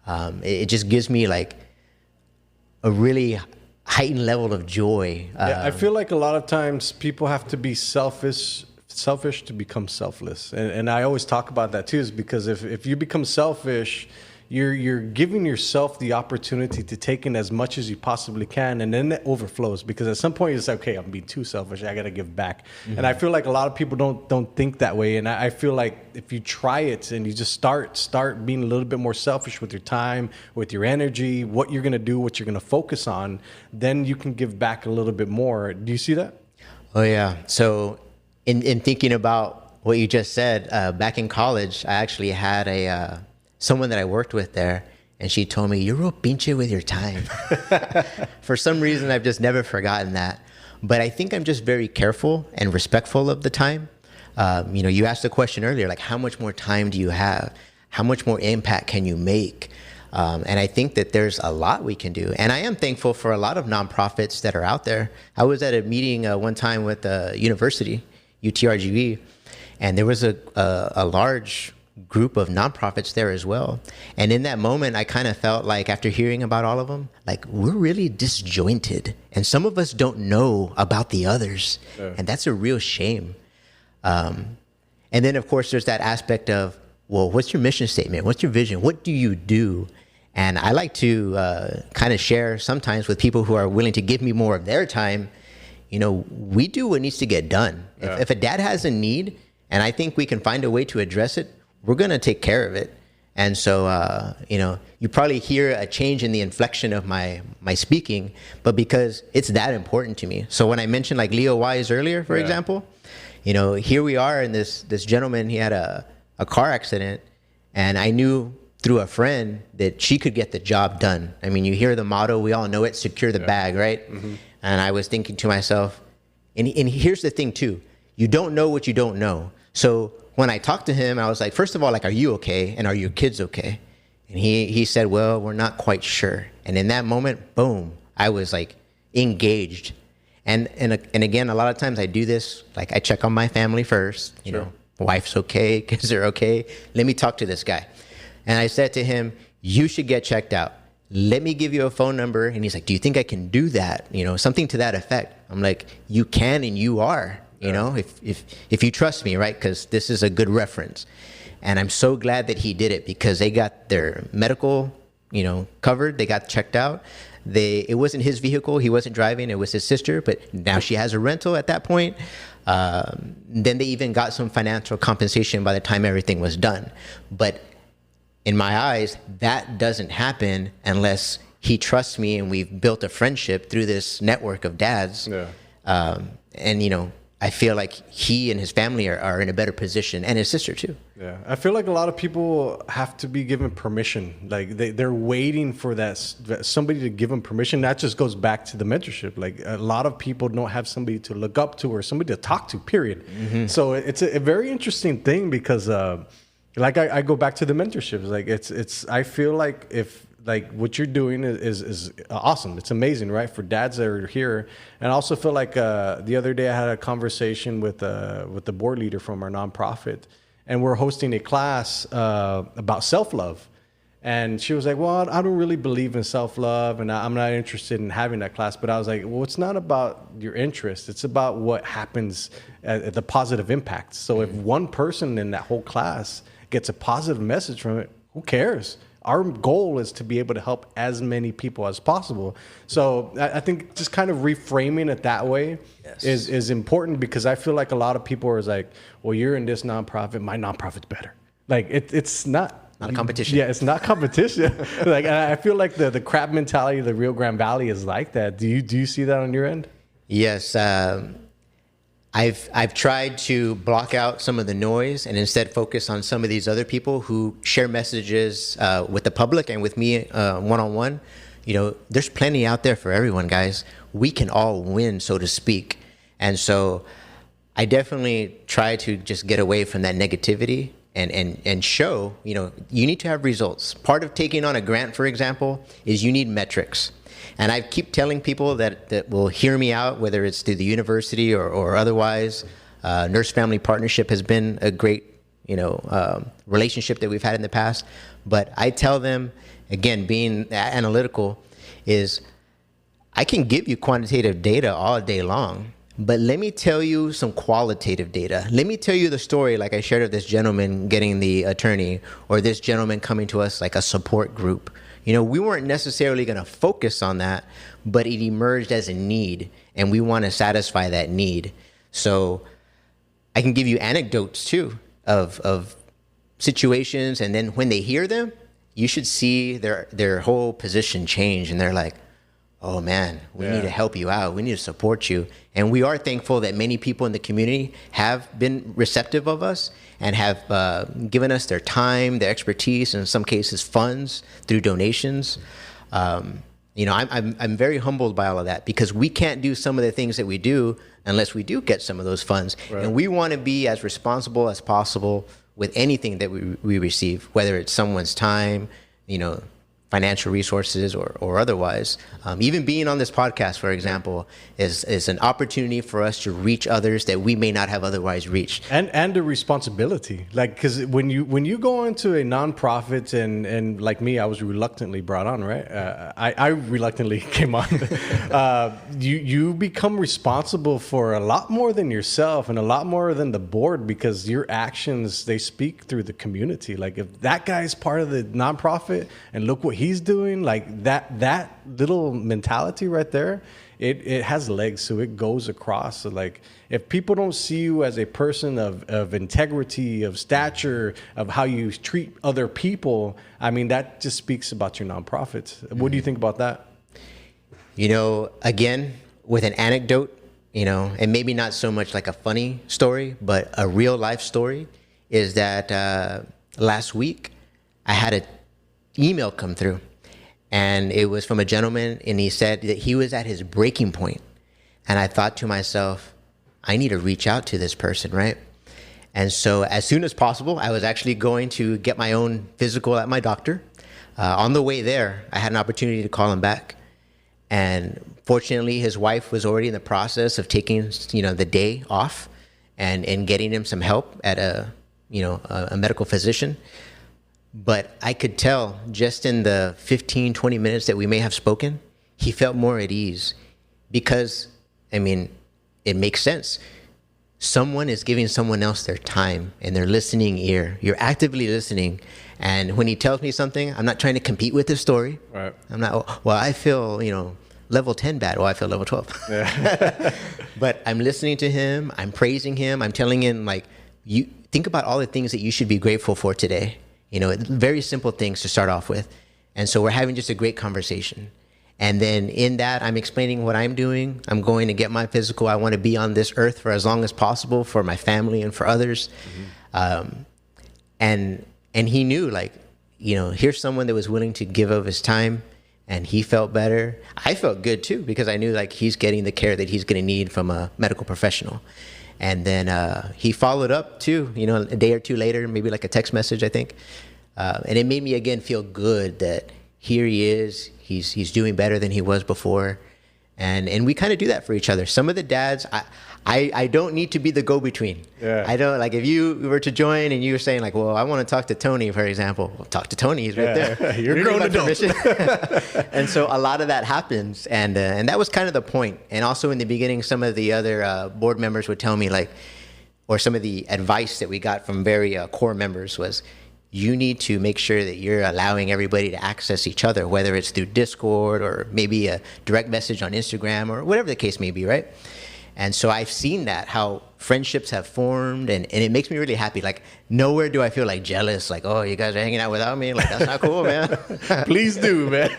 It just gives me like a really heightened level of joy. I feel like a lot of times people have to be selfish to become selfless, and I always talk about that too. Is because if you become selfish, you're giving yourself the opportunity to take in as much as you possibly can, and then it overflows. Because at some point it's like, okay, I'm being too selfish, I got to give back. Mm-hmm. And I feel like a lot of people don't think that way. And I feel like if you try it and you just start being a little bit more selfish with your time, with your energy, what you're gonna do, what you're gonna focus on, then you can give back a little bit more. Do you see that? Oh yeah. So in thinking about what you just said, back in college, I actually had someone that I worked with there, and she told me, "You're real pinche with your time." For some reason, I've just never forgotten that. But I think I'm just very careful and respectful of the time. You asked the question earlier, like, how much more time do you have? How much more impact can you make? And I think that there's a lot we can do. And I am thankful for a lot of nonprofits that are out there. I was at a meeting one time with a university, UTRGV, and there was a large group of nonprofits there as well. And in that moment, I kind of felt like, after hearing about all of them, like, we're really disjointed, and some of us don't know about the others. Yeah. And that's a real shame. And then of course there's that aspect of, well, what's your mission statement? What's your vision? What do you do? And I like to kind of share sometimes with people who are willing to give me more of their time. We do what needs to get done. Yeah. If a dad has a need, and I think we can find a way to address it, we're going to take care of it. And so, you probably hear a change in the inflection of my speaking, but because it's that important to me. So when I mentioned like Leo Wise earlier, for example, here we are, and this gentleman, he had a car accident, and I knew through a friend that she could get the job done. I mean, you hear the motto, we all know it, secure the bag, right? Mm-hmm. And I was thinking to myself, and here's the thing too, you don't know what you don't know. So when I talked to him, I was like, first of all, like, are you okay? And are your kids okay? And he said, well, we're not quite sure. And in that moment, boom, I was like engaged. And again, a lot of times I do this, like I check on my family first, wife's okay, kids are okay. Let me talk to this guy. And I said to him, you should get checked out. Let me give you a phone number. And he's like, do you think I can do that? Something to that effect. I'm like, you can, and you are. If you trust me, right? Because this is a good reference. And I'm so glad that he did it, because they got their medical, covered. They got checked out. It wasn't his vehicle. He wasn't driving. It was his sister. But now she has a rental at that point. Then they even got some financial compensation by the time everything was done. But in my eyes, that doesn't happen unless he trusts me and we've built a friendship through this network of dads. Yeah. And, I feel like he and his family are in a better position, and his sister too. Yeah, I feel like a lot of people have to be given permission. Like they're waiting for that somebody to give them permission. That just goes back to the mentorship. Like a lot of people don't have somebody to look up to or somebody to talk to, period. Mm-hmm. So it's a very interesting thing, because like I go back to the mentorships. Like it's I feel like if like what you're doing is awesome. It's amazing, right? For dads that are here. And I also feel like the other day I had a conversation with the board leader from our nonprofit, and we're hosting a class about self-love. And she was like, well, I don't really believe in self-love, and I'm not interested in having that class. But I was like, well, it's not about your interest. It's about what happens at the positive impact. So if one person in that whole class gets a positive message from it, who cares? Our goal is to be able to help as many people as possible. So I think just kind of reframing it that way is important, because I feel like a lot of people are like, well, you're in this nonprofit, my nonprofit's better. Like it's not. not a competition. Yeah, it's not competition. Like, I feel like the crab mentality of the Rio Grande Valley is like that. Do you see that on your end? Yes. I've tried to block out some of the noise and instead focus on some of these other people who share messages with the public and with me one-on-one. You know, there's plenty out there for everyone, guys. We can all win, so to speak. And so I definitely try to just get away from that negativity and show, you know, you need to have results. Part of taking on a grant, for example, is you need metrics. And I keep telling people that will hear me out, whether it's through the university or otherwise. Nurse Family Partnership has been a great, relationship that we've had in the past. But I tell them, again, being analytical, is I can give you quantitative data all day long, but let me tell you some qualitative data. Let me tell you the story, like I shared of this gentleman getting the attorney, or this gentleman coming to us like a support group. You know, we weren't necessarily going to focus on that, but it emerged as a need, and we want to satisfy that need. So I can give you anecdotes too of situations, and then when they hear them, you should see their whole position change, and they're like, oh man, we need to help you out. We need to support you. And we are thankful that many people in the community have been receptive of us and have given us their time, their expertise, and in some cases funds through donations. I'm very humbled by all of that, because we can't do some of the things that we do unless we do get some of those funds. Right. And we want to be as responsible as possible with anything that we receive, whether it's someone's time, financial resources or otherwise. Even being on this podcast, for example, is an opportunity for us to reach others that we may not have otherwise reached. And the responsibility, like, because when you go into a nonprofit, and like me, I was reluctantly brought on, right? I reluctantly came on. You become responsible for a lot more than yourself and a lot more than the board, because your actions, they speak through the community. Like, if that guy's part of the nonprofit and look what he's doing, like that little mentality right there, it has legs, so it goes across. So like, if people don't see you as a person of integrity, of stature, of how you treat other people, I mean, that just speaks about your nonprofits. What do you think about that? Again, with an anecdote, and maybe not so much like a funny story, but a real life story, is that last week I had an email come through, and it was from a gentleman, and he said that he was at his breaking point. And I thought to myself, I need to reach out to this person, right? And so as soon as possible, I was actually going to get my own physical at my doctor. On the way there, I had an opportunity to call him back. And fortunately, his wife was already in the process of taking, the day off and getting him some help at a medical physician. But I could tell just in the 15, 20 minutes that we may have spoken, he felt more at ease, because, it makes sense. Someone is giving someone else their time and their listening ear. You're actively listening. And when he tells me something, I'm not trying to compete with his story. Right. I'm not, I feel, level 10 bad. I feel level 12. Yeah. But I'm listening to him. I'm praising him. I'm telling him, like, you think about all the things that you should be grateful for today. Very simple things to start off with. And so we're having just a great conversation. And then in that, I'm explaining what I'm doing. I'm going to get my physical. I want to be on this earth for as long as possible for my family and for others. Mm-hmm. And he knew, like, here's someone that was willing to give of his time, and he felt better. I felt good too, because I knew, like, he's getting the care that he's going to need from a medical professional. And then he followed up too, a day or two later, maybe like a text message, I think. And it made me again feel good that here he is. He's doing better than he was before. And we kind of do that for each other. Some of the dads, I don't need to be the go-between. Yeah. I don't, like, if you were to join and you were saying, like, well, I want to talk to Tony, for example. Well, talk to Tony. He's right there. You're grown adult. And so a lot of that happens. And that was kind of the point. And also in the beginning, some of the other board members would tell me, like, or some of the advice that we got from very core members was, you need to make sure that you're allowing everybody to access each other, whether it's through Discord or maybe a direct message on Instagram or whatever the case may be, right? And so I've seen that, how friendships have formed, and it makes me really happy. Like, nowhere do I feel like jealous, like, oh, you guys are hanging out without me. Like, that's not cool, man. Please do, man.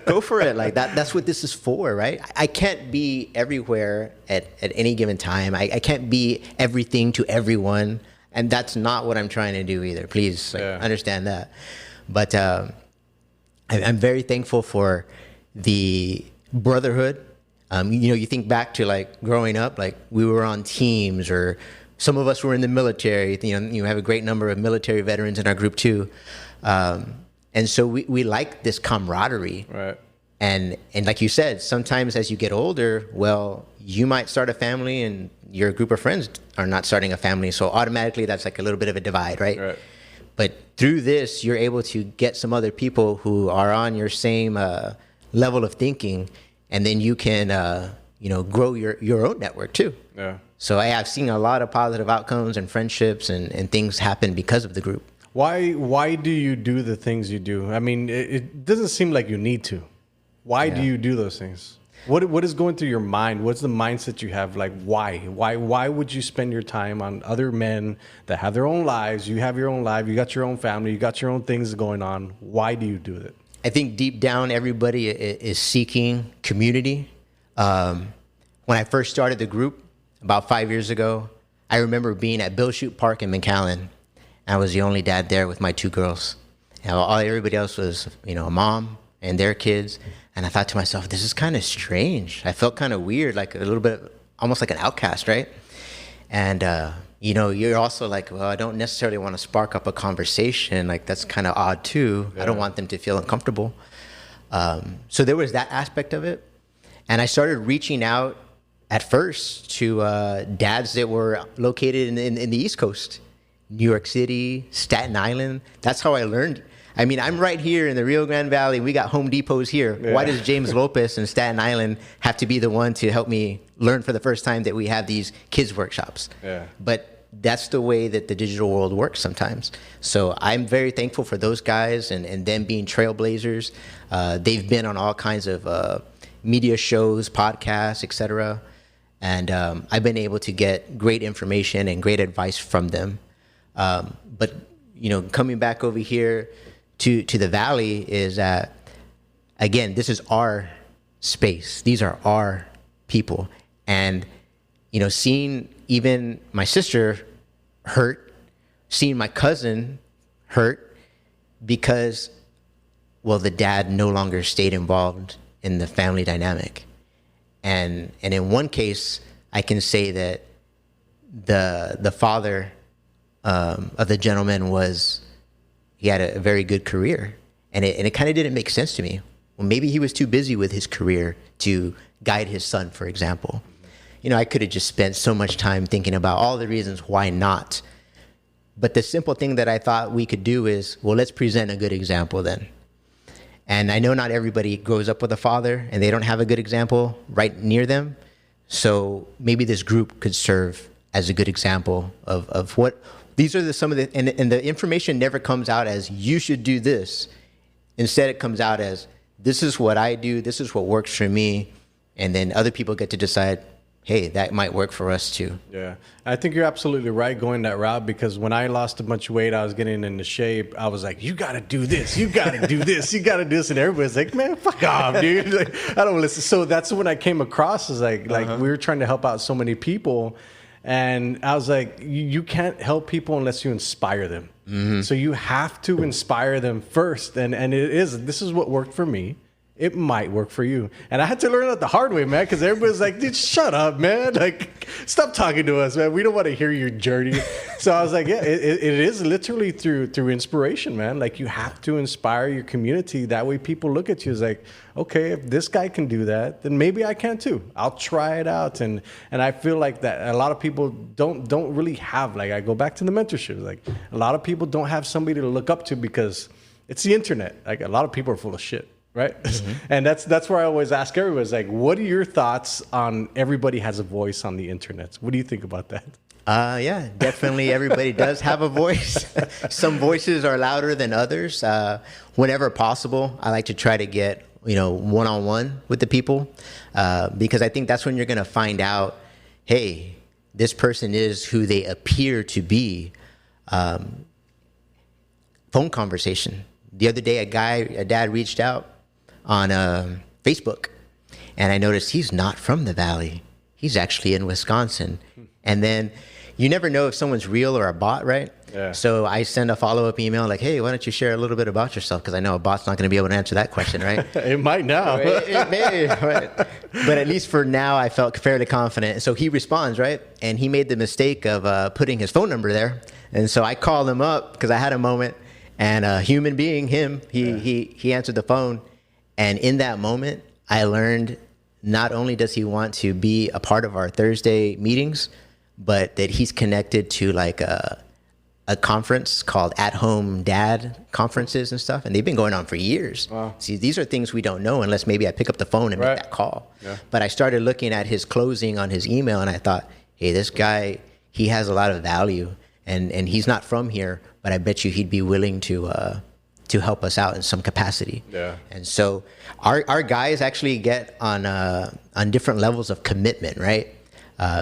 Go for it. Like, that's what this is for, right? I can't be everywhere at any given time. I can't be everything to everyone. And that's not what I'm trying to do either. Please understand that. But I'm very thankful for the brotherhood. You think back to like growing up, like we were on teams, or some of us were in the military. You have a great number of military veterans in our group too. And so we like this camaraderie. Right. And like you said, sometimes as you get older, well, you might start a family and your group of friends are not starting a family. So automatically that's like a little bit of a divide, right? Right. But through this, you're able to get some other people who are on your same level of thinking, and then you can, grow your own network too. Yeah. So I've seen a lot of positive outcomes and friendships and things happen because of the group. Why do you do the things you do? I mean, it doesn't seem like you need to. Why do you do those things? What is going through your mind? What's the mindset you have? Like, why would you spend your time on other men that have their own lives? You have your own life. You got your own family. You got your own things going on. Why do you do it? I think deep down, everybody is seeking community. When I first started the group about 5 years ago, I remember being at Bill Shute Park in McAllen. I was the only dad there with my 2 girls. And everybody else was, a mom and their kids. And I thought to myself, this is kind of strange. I felt kind of weird, like a little bit, almost like an outcast, right? And, you're also like, well, I don't necessarily want to spark up a conversation. Like, that's kind of odd too. Yeah. I don't want them to feel uncomfortable. So there was that aspect of it. And I started reaching out at first to dads that were located in the East Coast, New York City, Staten Island. That's how I learned. I mean, I'm right here in the Rio Grande Valley. We got Home Depots here. Yeah. Why does James Lopez in Staten Island have to be the one to help me learn for the first time that we have these kids workshops? Yeah. But that's the way that the digital world works sometimes. So I'm very thankful for those guys and them being trailblazers. They've been on all kinds of media shows, podcasts, etc. And I've been able to get great information and great advice from them. But, coming back over here to the Valley is that, again, this is our space. These are our people. And, seeing even my sister hurt, seeing my cousin hurt because, well, the dad no longer stayed involved in the family dynamic. And in one case, I can say that the father of the gentleman he had a very good career, and it kind of didn't make sense to me. Well, maybe he was too busy with his career to guide his son, for example. I could have just spent so much time thinking about all the reasons why not. But the simple thing that I thought we could do is, well, let's present a good example then. And I know not everybody grows up with a father and they don't have a good example right near them. So maybe this group could serve as a good example of what these are some of the, and the information never comes out as you should do this. Instead, it comes out as this is what I do. This is what works for me. And then other people get to decide, hey, that might work for us too. Yeah. I think you're absolutely right going that route, because when I lost a bunch of weight, I was getting into shape. I was like, you got to do this. You got to do this. You got to do this. And everybody's like, man, fuck off, dude. Like, I don't listen. So that's when I came across is like we were trying to help out so many people. And I was like, you can't help people unless you inspire them. Mm-hmm. So you have to inspire them first. And this is what worked for me. It might work for you. And I had to learn that the hard way, man, because everybody's like, dude, shut up, man. Like, stop talking to us, man. We don't want to hear your journey. So I was like, yeah, it is literally through inspiration, man. Like, you have to inspire your community. That way people look at you as like, okay, if this guy can do that, then maybe I can too. I'll try it out. And I feel like that a lot of people don't really have, like, I go back to the mentorship. Like, a lot of people don't have somebody to look up to because it's the internet. Like, a lot of people are full of shit. Right. Mm-hmm. And that's where I always ask everyone is like, what are your thoughts on everybody has a voice on the internet? What do you think about that? Yeah, definitely. Everybody does have a voice. Some voices are louder than others. Whenever possible, I like to try to get, one-on-one with the people because I think that's when you're going to find out, hey, this person is who they appear to be. Phone conversation. The other day, a dad reached out on Facebook, and I noticed he's not from the Valley. He's actually in Wisconsin. And then you never know if someone's real or a bot, right? Yeah. So I send a follow-up email like, hey, why don't you share a little bit about yourself? Because I know a bot's not going to be able to answer that question, right? It might now. It may, right? But at least for now, I felt fairly confident. So he responds, right? And he made the mistake of putting his phone number there. And so I called him up because I had a moment. And a human being, he answered the phone. And in that moment, I learned not only does he want to be a part of our Thursday meetings, but that he's connected to like a conference called At Home Dad conferences and stuff. And they've been going on for years. Wow. See, these are things we don't know unless maybe I pick up the phone and make that call. Yeah. But I started looking at his closing on his email and I thought, hey, this guy, he has a lot of value. And he's not from here, but I bet you he'd be willing to help us out in some capacity. Yeah. And so our guys actually get on different levels of commitment, right?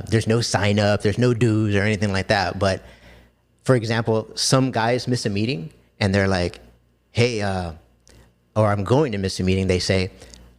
There's no sign up, there's no dues or anything like that. But for example, some guys miss a meeting and they're like, hey, or I'm going to miss a meeting. They say,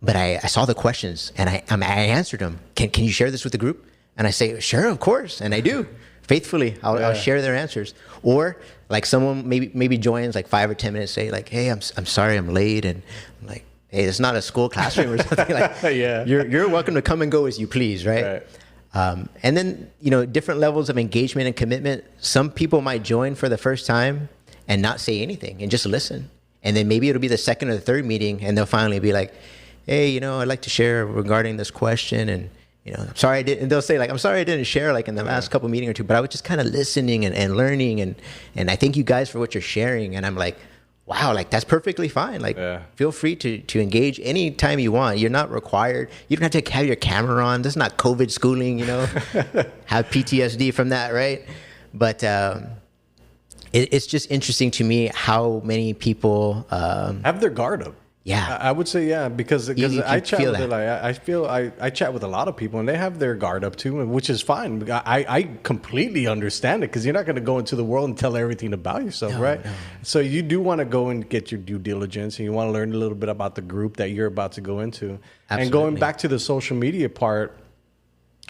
but I saw the questions and I answered them. Can you share this with the group? And I say, sure, of course. And I do. Faithfully, I'll share their answers. Or like someone maybe joins like 5 or 10 minutes, say like, hey, I'm sorry I'm late. And I'm like, hey, it's not a school classroom or something. Like, yeah. You're welcome to come and go as you please, right? And then, different levels of engagement and commitment. Some people might join for the first time and not say anything and just listen. And then maybe it'll be the second or the third meeting and they'll finally be like, hey, I'd like to share regarding this question. And I'm sorry I didn't, and they'll say like, I'm sorry I didn't share like in the last couple meeting or two, but I was just kind of listening and learning. And I thank you guys for what you're sharing. And I'm like, wow, like that's perfectly fine. Like feel free to engage anytime you want. You're not required. You don't have to have your camera on. This is not COVID schooling, have PTSD from that. Right. But, it's just interesting to me how many people, have their guard up. Yeah, I would say because I chat with I chat with a lot of people and they have their guard up too, which is fine. I completely understand it because you're not going to go into the world and tell everything about yourself, right? No. So you do want to go and get your due diligence and you want to learn a little bit about the group that you're about to go into. Absolutely. And going back to the social media part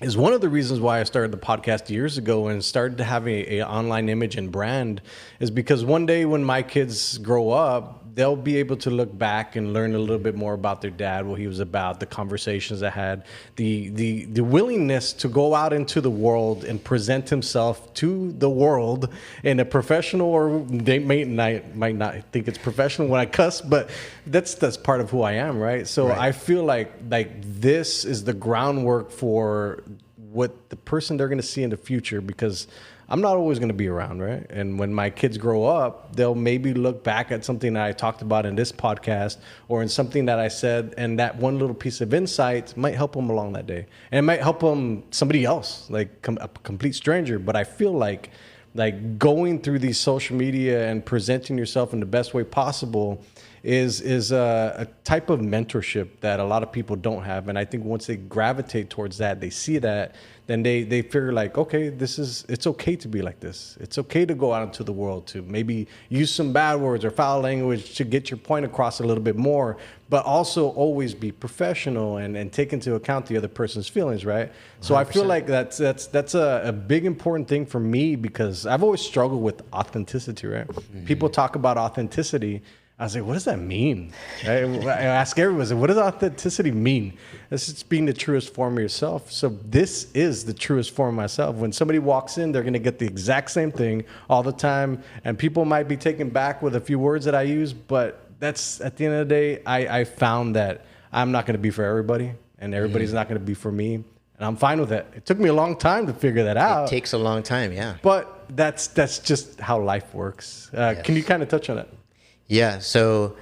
is one of the reasons why I started the podcast years ago and started to have a online image and brand is because one day when my kids grow up, they'll be able to look back and learn a little bit more about their dad, what he was about, the conversations I had, the willingness to go out into the world and present himself to the world in a professional, or they might not think it's professional when I cuss, but that's part of who I am, right? So I feel like this is the groundwork for what the person they're going to see in the future, because I'm not always going to be around, right? And when my kids grow up, they'll maybe look back at something that I talked about in this podcast or in something that I said, and that one little piece of insight might help them along that day. And it might help them somebody else, like a complete stranger. But I feel like going through these social media and presenting yourself in the best way possible is a type of mentorship that a lot of people don't have. And I think once they gravitate towards that, they see that, then they figure like, okay, it's okay to be like this. It's okay to go out into the world to maybe use some bad words or foul language to get your point across a little bit more, but also always be professional and take into account the other person's feelings, right? 100%. So I feel like that's a big important thing for me, because I've always struggled with authenticity, right? Mm-hmm. People talk about authenticity. I was like, what does that mean? I ask everyone, what does authenticity mean? It's just being the truest form of yourself. So this is the truest form of myself. When somebody walks in, they're going to get the exact same thing all the time. And people might be taken back with a few words that I use, but that's, at the end of the day, I found that I'm not going to be for everybody, and everybody's not going to be for me. And I'm fine with it. It took me a long time to figure that out. It takes a long time, yeah. But that's just how life works. Yes. Can you kind of touch on it? Yeah, so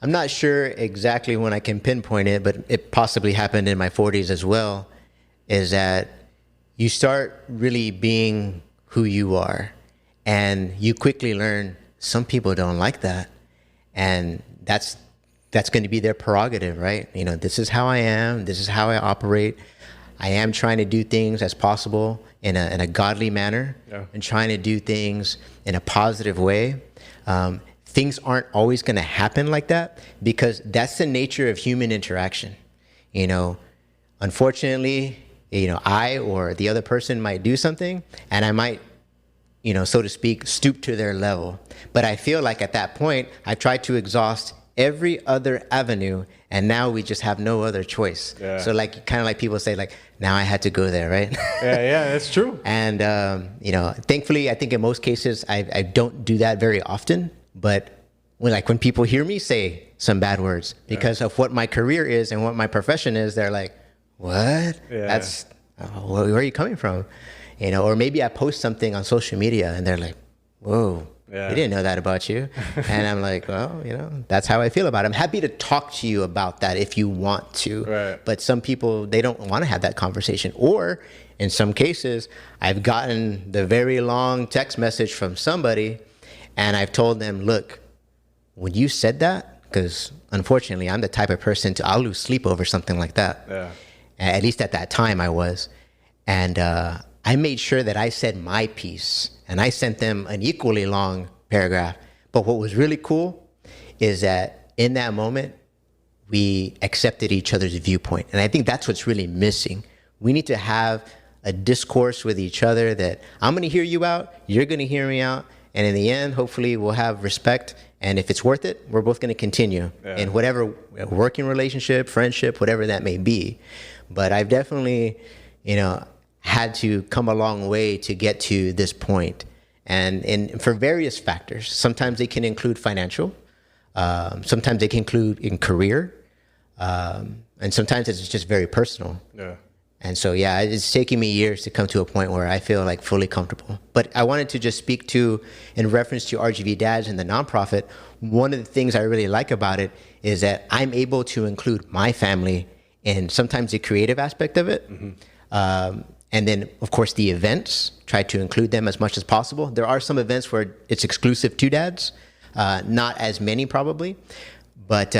I'm not sure exactly when I can pinpoint it, but it possibly happened in my 40s as well, is that you start really being who you are, and you quickly learn some people don't like that, and that's going to be their prerogative, right? This is how I am, this is how I operate. I am trying to do things as possible in a godly manner, and trying to do things in a positive way. Things aren't always going to happen like that, because that's the nature of human interaction. You know, unfortunately, you know, I or the other person might do something, and I might, you know, so to speak, stoop to their level. But I feel like at that point, I tried to exhaust every other avenue, and now we just have no other choice. So like, kind of like people say, like, now I had to go there, right? Yeah, that's true. And, you know, thankfully, I think in most cases, I don't do that very often. But when people hear me say some bad words because of what my career is and what my profession is, they're like, what? That's, where are you coming from? You know, or maybe I post something on social media and they're like, whoa, we didn't know that about you. And I'm like, well, you know, that's how I feel about it. I'm happy to talk to you about that if you want to. But some people, they don't want to have that conversation. Or in some cases, I've gotten the very long text message from somebody and I've told them, look, when you said that, because unfortunately, I'm the type of person I'll lose sleep over something like that. At least at that time I was. And I made sure that I said my piece, and I sent them an equally long paragraph. But what was really cool is that in that moment, we accepted each other's viewpoint. And I think that's what's really missing. We need to have a discourse with each other that I'm going to hear you out, you're going to hear me out. And in the end, hopefully we'll have respect. And if it's worth it, we're both going to continue in whatever working relationship, friendship, whatever that may be. But I've definitely, you know, had to come a long way to get to this point. And for various factors. Sometimes they can include financial. Sometimes they can include in career. And sometimes it's just very personal. And so, it's taking me years to come to a point where I feel like fully comfortable. But I wanted to just speak to, in reference to RGV DADS and the nonprofit, one of the things I really like about it is that I'm able to include my family in sometimes the creative aspect of it. And then, of course, the events, try to include them as much as possible. There are some events where it's exclusive to dads, not as many probably, but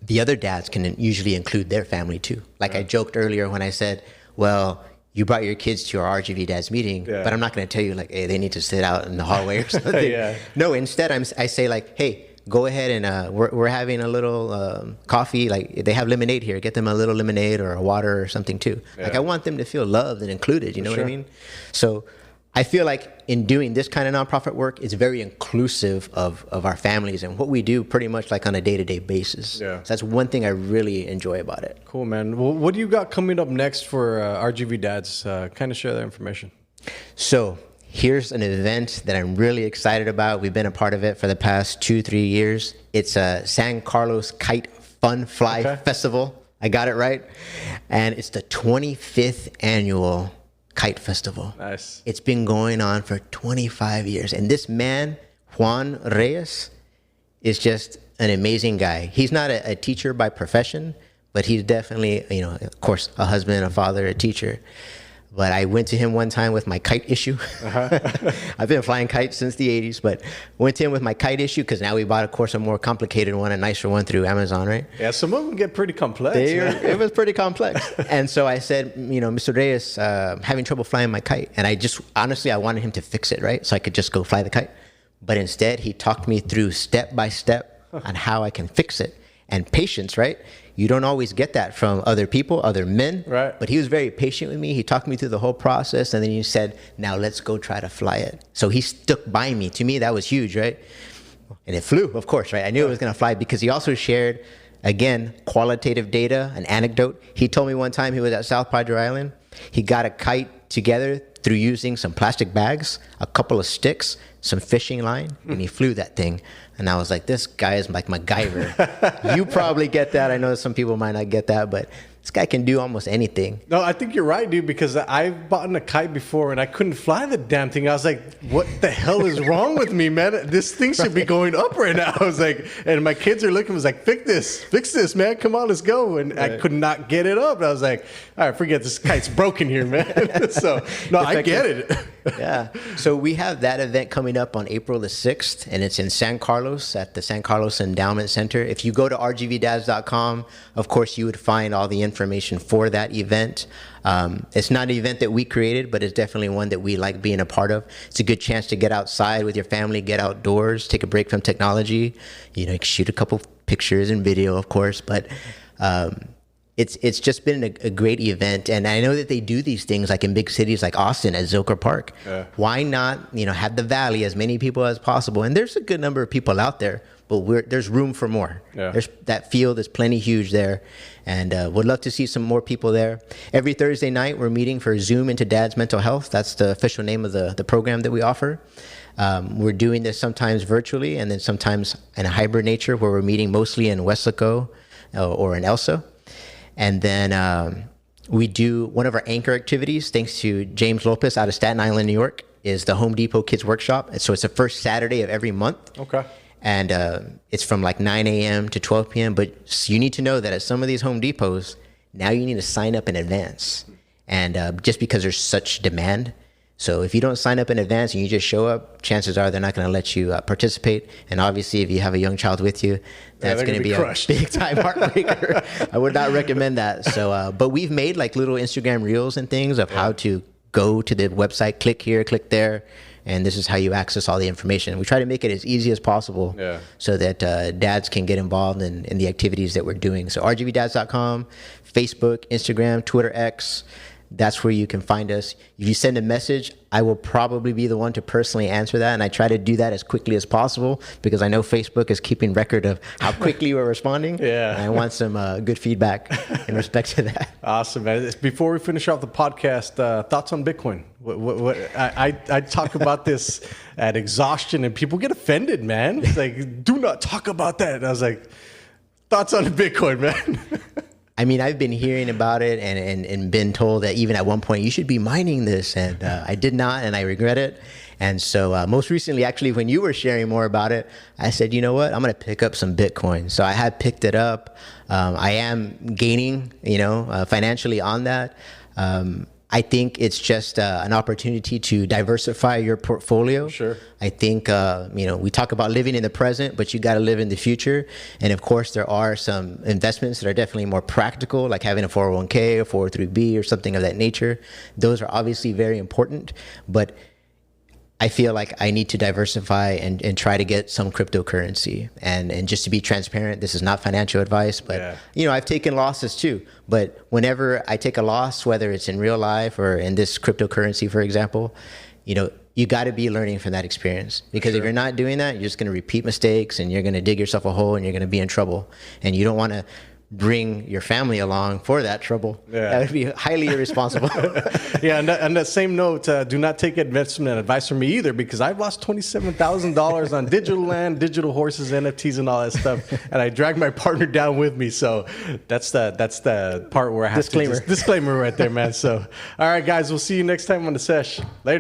the other dads can usually include their family too. Like I joked earlier when I said, well, you brought your kids to our RGV DADS meeting, but I'm not going to tell you like, hey, they need to sit out in the hallway or something. No, instead I say like, hey, go ahead and we're having a little coffee. Like they have lemonade here. Get them a little lemonade or a water or something too. Like I want them to feel loved and included. You know what I mean? So I feel like in doing this kind of nonprofit work, it's very inclusive of our families and what we do pretty much like on a day-to-day basis. So that's one thing I really enjoy about it. Cool, man. Well, what do you got coming up next for RGV DADS? Kind of share that information. So here's an event that I'm really excited about. We've been a part of it for the past 2-3 years. It's a San Carlos Kite Fun Fly Festival. I got it right. And it's the 25th annual Kite Festival. Nice. It's been going on for 25 years. And this man, Juan Reyes, is just an amazing guy. He's not a teacher by profession, but he's definitely, you know, of course, a husband, a father, a teacher. But I went to him one time with my kite issue. I've been flying kites since the 80s, but went to him with my kite issue because now we bought, of course, a more complicated one, a nicer one through Amazon, right? Yeah, some of them get pretty complex. It was pretty complex. And so I said, you know, Mr. Reyes, having trouble flying my kite. And I just, honestly, I wanted him to fix it, right? So I could just go fly the kite. But instead, he talked me through step by step on how I can fix it. And patience, right? You don't always get that from other people, other men. Right. But he was very patient with me. He talked me through the whole process. And then he said, now let's go try to fly it. So he stuck by me. To me, that was huge, right? And it flew, of course, right? I knew it was going to fly because he also shared, again, qualitative data, an anecdote. He told me one time he was at South Padre Island. He got a kite together through using some plastic bags, a couple of sticks, some fishing line, and he flew that thing. And I was like, this guy is like MacGyver. You probably get that. I know some people might not get that, but this guy can do almost anything. No, I think you're right, dude, because I've bought a kite before and I couldn't fly the damn thing. I was like, what the hell is wrong with me, man? This thing should be going up right now. I was like, and my kids are looking, I was like, fix this, man. Come on, let's go. And I could not get it up. And I was like, all right, forget this kite's broken here, man. So, no, I get it. Yeah. So we have that event coming up on April the 6th, and it's in San Carlos at the San Carlos Endowment Center. If you go to rgvdads.com, of course, you would find all the information for that event. It's not an event that we created, but it's definitely one that we like being a part of. It's a good chance to get outside with your family, get outdoors, take a break from technology, shoot a couple pictures and video, of course, but it's just been a great event. And I know that they do these things like in big cities like Austin at Zilker Park. Yeah. Why not, have the Valley, as many people as possible? And there's a good number of people out there, but there's room for more. Yeah. That field is plenty huge there. And would love to see some more people there. Every Thursday night, we're meeting for Zoom into Dad's Mental Health. That's the official name of the program that we offer. We're doing this sometimes virtually and then sometimes in a hybrid nature where we're meeting mostly in Weslaco or in Elsa. And then we do one of our anchor activities, thanks to James Lopez out of Staten Island, New York, is the Home Depot Kids Workshop. And so it's the first Saturday of every month. Okay. And it's from like 9 a.m. to 12 p.m. But you need to know that at some of these Home Depots, now you need to sign up in advance. And just because there's such demand. So if you don't sign up in advance and you just show up, chances are they're not going to let you participate. And obviously, if you have a young child with you, that's going to be crushed. A big time heartbreaker. I would not recommend that. So, but we've made like little Instagram reels and things of how to go to the website, click here, click there. And this is how you access all the information. We try to make it as easy as possible so that dads can get involved in the activities that we're doing. So rgvdads.com, Facebook, Instagram, Twitter, X. That's where you can find us. If you send a message, I will probably be the one to personally answer that. And I try to do that as quickly as possible because I know Facebook is keeping record of how quickly we're responding. Yeah. And I want some good feedback in respect to that. Awesome, man. Before we finish off the podcast, thoughts on Bitcoin? I talk about this at exhaustion and people get offended, man. It's like, do not talk about that. And I was like, thoughts on Bitcoin, man? I mean, I've been hearing about it and been told that even at one point you should be mining this, and I did not, and I regret it. And so most recently, actually, when you were sharing more about it, I said, you know what, I'm going to pick up some Bitcoin. So I had picked it up. I am gaining, financially on that. I think it's just an opportunity to diversify your portfolio. Sure. I think, we talk about living in the present, but you got to live in the future. And of course, there are some investments that are definitely more practical, like having a 401k or 403b or something of that nature. Those are obviously very important, but I feel like I need to diversify and try to get some cryptocurrency. And just to be transparent, this is not financial advice, but I've taken losses too. But whenever I take a loss, whether it's in real life or in this cryptocurrency, for example, you got to be learning from that experience. Because if you're not doing that, you're just going to repeat mistakes and you're going to dig yourself a hole and you're going to be in trouble. And you don't want to bring your family along for that trouble. Yeah. That would be highly irresponsible. Yeah, and on that same note, do not take investment advice from me either, because I've lost $27,000 on digital land, digital horses, NFTs, and all that stuff, and I dragged my partner down with me. So that's the part where I have disclaimer right there, man. So, all right, guys, we'll see you next time on the Sesh. Later.